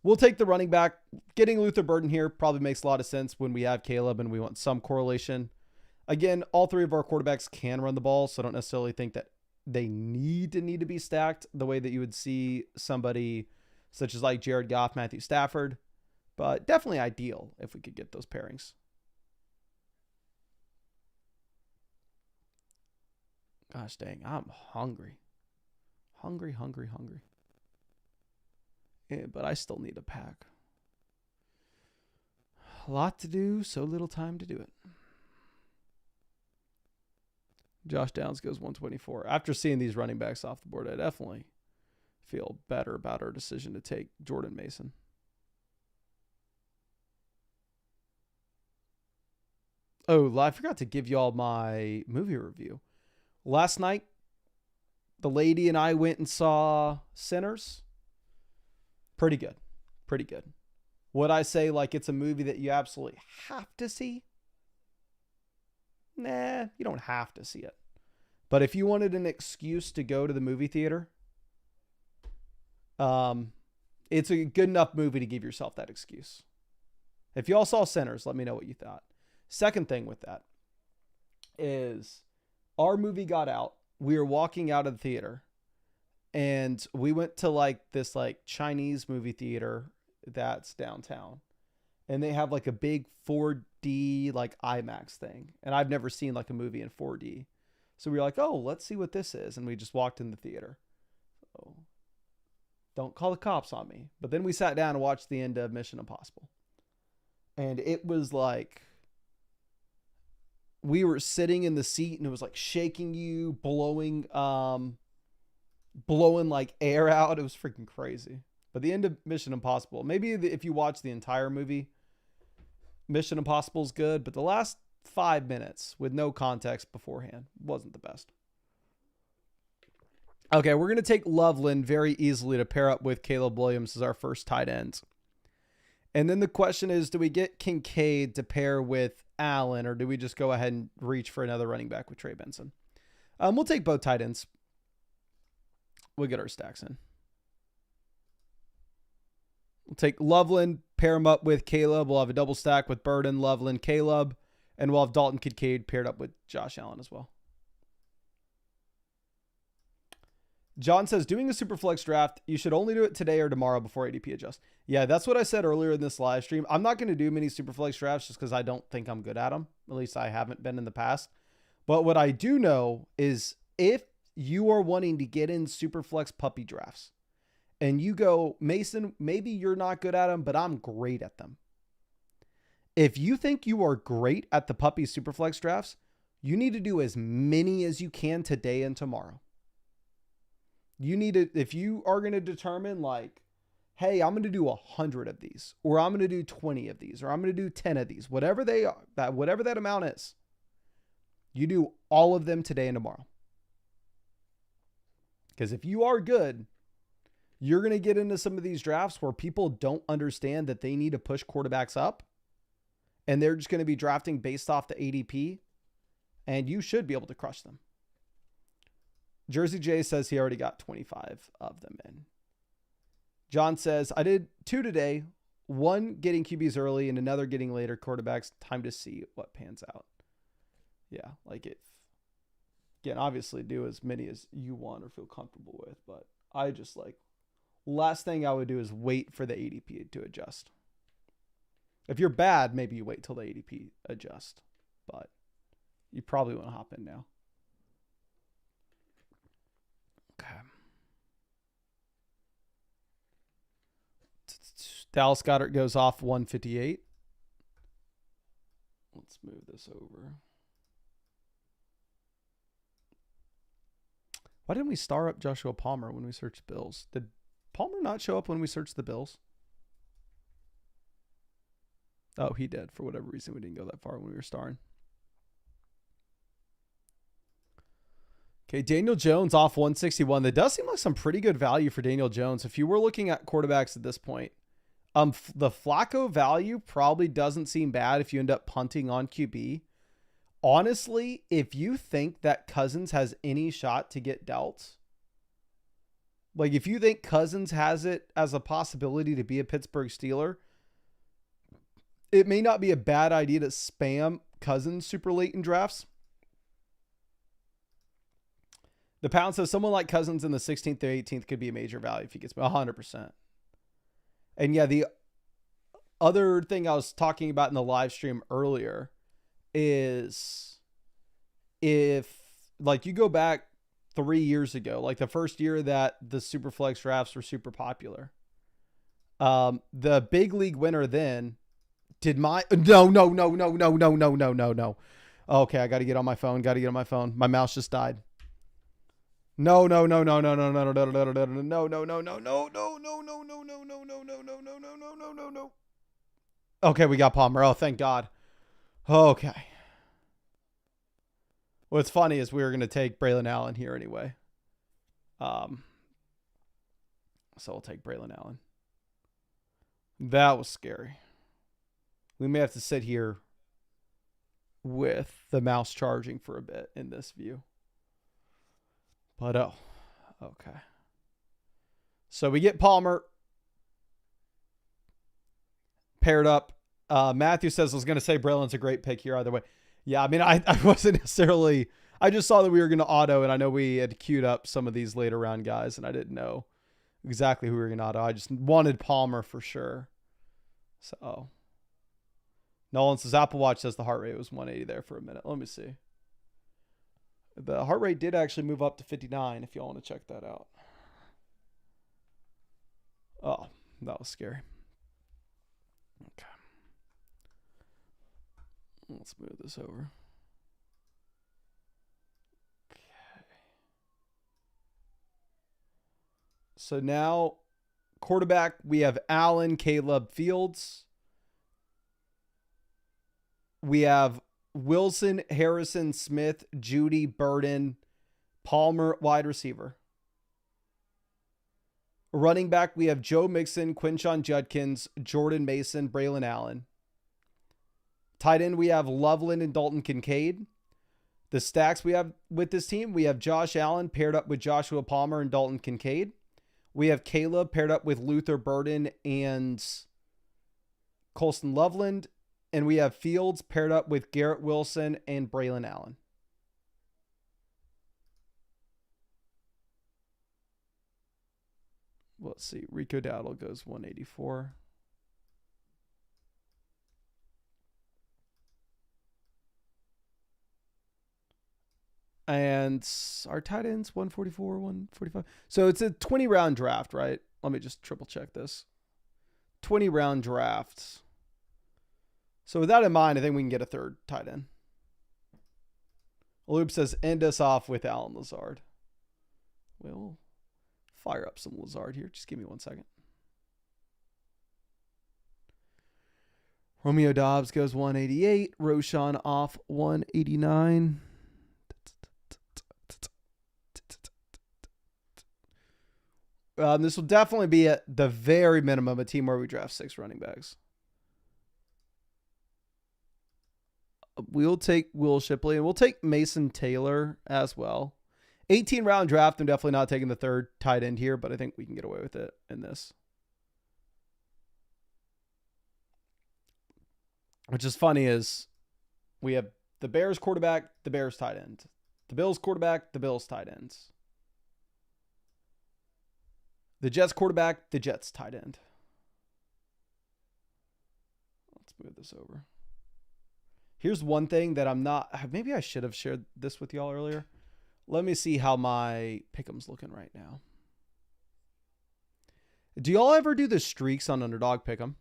we'll take the running back. Getting Luther Burden here probably makes a lot of sense when we have Caleb and we want some correlation. Again, all 3 of our quarterbacks can run the ball, so I don't necessarily think that they need to be stacked the way that you would see somebody such as like Jared Goff, Matthew Stafford, but definitely ideal if we could get those pairings. Gosh dang, I'm hungry. Hungry. Yeah, but I still need a pack. A lot to do, so little time to do it. Josh Downs goes 124. After seeing these running backs off the board, I definitely feel better about our decision to take Jordan Mason. Oh, I forgot to give y'all my movie review. Last night, the lady and I went and saw Sinners. Pretty good. Would I say like it's a movie that you absolutely have to see? Nah, you don't have to see it. But if you wanted an excuse to go to the movie theater, it's a good enough movie to give yourself that excuse. If y'all saw Sinners, let me know what you thought. Second thing with that is our movie got out. We were walking out of the theater and we went to like this like Chinese movie theater that's downtown. And they have like a big 4D like IMAX thing. And I've never seen like a movie in 4D. So we were like, oh, let's see what this is. And we just walked in the theater. So don't call the cops on me. But then we sat down and watched the end of Mission Impossible. And it was like, we were sitting in the seat and it was like shaking you, blowing like air out. It was freaking crazy. But the end of Mission Impossible, maybe if you watch the entire movie, Mission Impossible is good, but the last 5 minutes with no context beforehand wasn't the best. Okay, we're going to take Loveland very easily to pair up with Caleb Williams as our first tight ends. And then the question is, do we get Kincaid to pair with Allen, or do we just go ahead and reach for another running back with Trey Benson? We'll take both tight ends. We'll get our stacks in. We'll take Loveland, pair him up with Caleb. We'll have a double stack with Burden, Loveland, Caleb. And we'll have Dalton Kincaid paired up with Josh Allen as well. John says, doing a Superflex draft, you should only do it today or tomorrow before ADP adjusts. Yeah, that's what I said earlier in this live stream. I'm not going to do many Superflex drafts just because I don't think I'm good at them. At least I haven't been in the past. But what I do know is if you are wanting to get in Superflex puppy drafts and you go, Mason, maybe you're not good at them, but I'm great at them. If you think you are great at the puppy Superflex drafts, you need to do as many as you can today and tomorrow. You need to, if you are going to determine like, hey, I'm going to do 100 of these, or I'm going to do 20 of these, or I'm going to do 10 of these, whatever they are, whatever that amount is, you do all of them today and tomorrow. Because if you are good, you're going to get into some of these drafts where people don't understand that they need to push quarterbacks up, and they're just going to be drafting based off the ADP, and you should be able to crush them. Jersey J says he already got 25 of them in. John says, I did 2 today, one getting QBs early and another getting later quarterbacks. Time to see what pans out. Yeah, like it. Again, obviously do as many as you want or feel comfortable with, but I just like, last thing I would do is wait for the ADP to adjust. If you're bad, maybe you wait till the ADP adjust, but you probably want to hop in now. Okay. Dallas Goedert goes off 158. Let's move this over. Why didn't we star up Joshua Palmer when we searched Bills? Did Palmer not show up when we searched the Bills? Oh, he did. For whatever reason, we didn't go that far when we were starring. Okay, Daniel Jones off 161. That does seem like some pretty good value for Daniel Jones. If you were looking at quarterbacks at this point, the Flacco value probably doesn't seem bad if you end up punting on QB. Honestly, if you think that Cousins has any shot to get dealt, like if you think Cousins has it as a possibility to be a Pittsburgh Steeler, it may not be a bad idea to spam Cousins super late in drafts. The Pound says someone like Cousins in the 16th or 18th could be a major value if he gets 100%. And yeah, the other thing I was talking about in the live stream earlier is if like you go back 3 years ago, like the first year that the Superflex drafts were super popular, the big league winner then did my no. Okay, I got to get on my phone. My mouse just died. No. Okay, we got Palmer. Oh, thank God. Okay. What's funny is we were going to take Braylon Allen here anyway. So we'll take Braylon Allen. That was scary. We may have to sit here with the mouse charging for a bit in this view. But, oh, okay. So we get Palmer paired up. Matthew says, I was going to say Braylon's a great pick here either way. Yeah, I mean, I wasn't necessarily, I just saw that we were going to auto, and I know we had queued up some of these later round guys, and I didn't know exactly who we were going to auto. I just wanted Palmer for sure. So, Nolan says, Apple Watch says the heart rate was 180 there for a minute. Let me see. The heart rate did actually move up to 59 if y'all want to check that out. Oh, that was scary. Okay. Let's move this over. Okay. So now, quarterback, we have Allen, Caleb, Fields. We have Wilson, Harrison, Smith, Judy, Burden, Palmer, wide receiver. Running back, we have Joe Mixon, Quinshon Judkins, Jordan Mason, Braylon Allen. Tight end, we have Loveland and Dalton Kincaid. The stacks we have with this team, we have Josh Allen paired up with Joshua Palmer and Dalton Kincaid. We have Caleb paired up with Luther Burden and Colston Loveland. And we have Fields paired up with Garrett Wilson and Braylon Allen. let's see. Rico Dowdle goes 184. And our tight ends, 144, 145. So it's a 20-round draft, right? Let me just triple check this. 20-round draft. So with that in mind, I think we can get a third tight end. Loop says, end us off with Alan Lazard. We'll fire up some Lazard here. Just give me 1 second. Romeo Dobbs goes 188. Roshan off 189. This will definitely be at the very minimum a team where we draft 6 running backs. We'll take Will Shipley and we'll take Mason Taylor as well. 18-round draft. I'm definitely not taking the third tight end here, but I think we can get away with it in this. Which is funny is we have the Bears quarterback, the Bears tight end. The Bills quarterback, the Bills tight ends. The Jets quarterback, the Jets tight end. Let's move this over. Here's one thing that I'm not, maybe I should have shared this with y'all earlier. Let me see how my pick'em's looking right now. Do y'all ever do the streaks on Underdog Pick'em?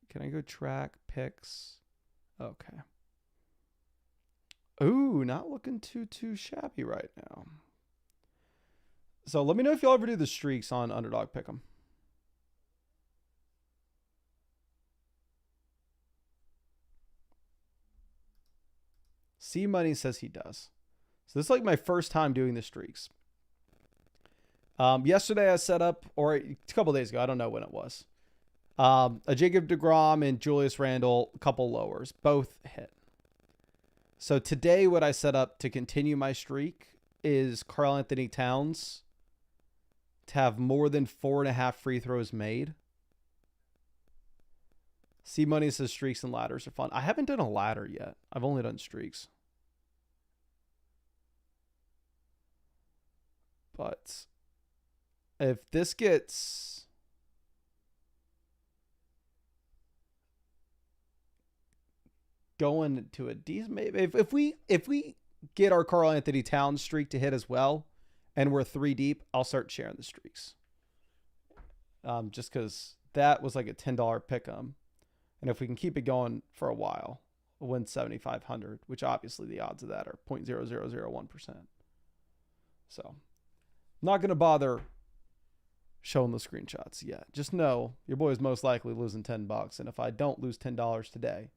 Can I go track picks? Okay. Ooh, not looking too shabby right now. So let me know if y'all ever do the streaks on Underdog Pick'em. C Money says he does. So this is like my first time doing the streaks. Yesterday I set up, or a couple days ago, I don't know when it was. A Jacob deGrom and Julius Randle, a couple lowers, both hit. So today what I set up to continue my streak is Karl Anthony Towns to have more than 4.5 free throws made. C Money says streaks and ladders are fun. I haven't done a ladder yet. I've only done streaks. But if this gets going to a decent, if we get our Karl Anthony Towns streak to hit as well, and we're 3 deep, I'll start sharing the streaks. Just because that was like a $10 pick'em, and if we can keep it going for a while, we'll win 7,500, which obviously the odds of that are 0.0001%. So, I'm not gonna bother showing the screenshots yet. Just know your boy is most likely losing $10, and if I don't lose $10 today,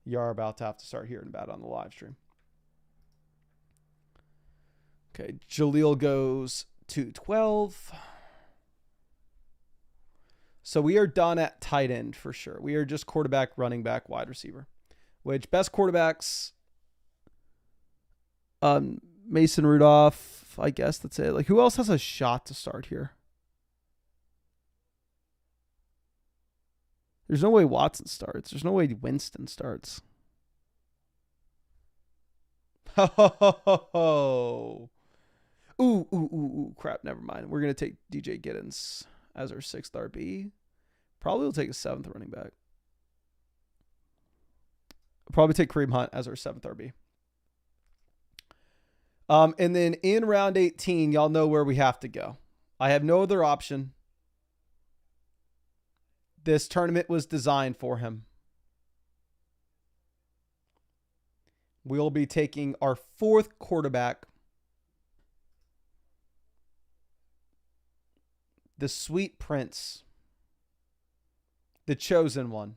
you are about to have to start hearing about it on the live stream. Okay, Jaleel goes 212. So we are done at tight end for sure. We are just quarterback, running back, wide receiver. Which best quarterbacks? Mason Rudolph, I guess that's it. Like, who else has a shot to start here? There's no way Watson starts. There's no way Winston starts. Ooh, crap, never mind. We're going to take DJ Giddens as our 6th RB. Probably will take a 7th running back. Probably take Kareem Hunt as our 7th RB. And then in round 18, y'all know where we have to go. I have no other option. This tournament was designed for him. We'll be taking our 4th quarterback. The sweet prince. The chosen one.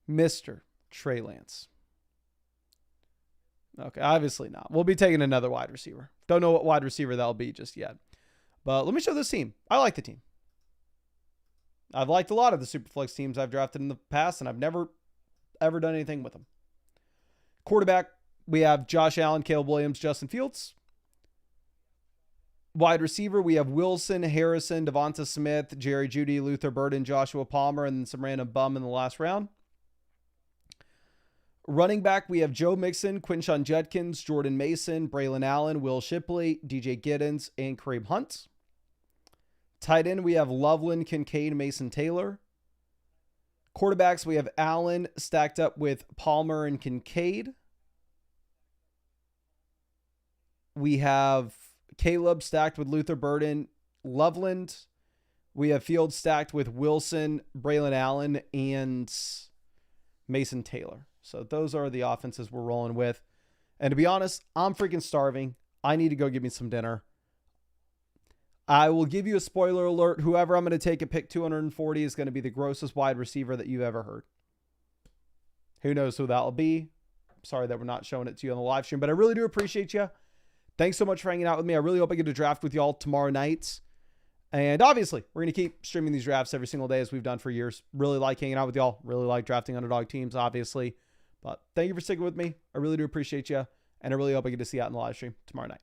Mr. Trey Lance. Okay, obviously not. We'll be taking another wide receiver. Don't know what wide receiver that'll be just yet. But let me show this team. I like the team. I've liked a lot of the Superflex teams I've drafted in the past, and I've never, ever done anything with them. Quarterback, we have Josh Allen, Caleb Williams, Justin Fields. Wide receiver, we have Wilson, Harrison, Devonta Smith, Jerry Jeudy, Luther Burden, Joshua Palmer, and then some random bum in the last round. Running back, we have Joe Mixon, Quinshon Judkins, Jordan Mason, Braylon Allen, Will Shipley, DJ Giddens, and Kareem Hunt. Tight end, we have Loveland, Kincaid, Mason Taylor. Quarterbacks, we have Allen stacked up with Palmer and Kincaid. We have Caleb stacked with Luther Burden, Loveland. We have Fields stacked with Wilson, Braylon Allen, and Mason Taylor. So those are the offenses we're rolling with. And to be honest, I'm freaking starving. I need to go get me some dinner. I will give you a spoiler alert. Whoever I'm going to take at pick 240 is going to be the grossest wide receiver that you've ever heard. Who knows who that will be? Sorry that we're not showing it to you on the live stream, but I really do appreciate you. Thanks so much for hanging out with me. I really hope I get to draft with y'all tomorrow night. And obviously, we're going to keep streaming these drafts every single day as we've done for years. Really like hanging out with y'all. Really like drafting underdog teams, obviously. But thank you for sticking with me. I really do appreciate you. And I really hope I get to see you out in the live stream tomorrow night.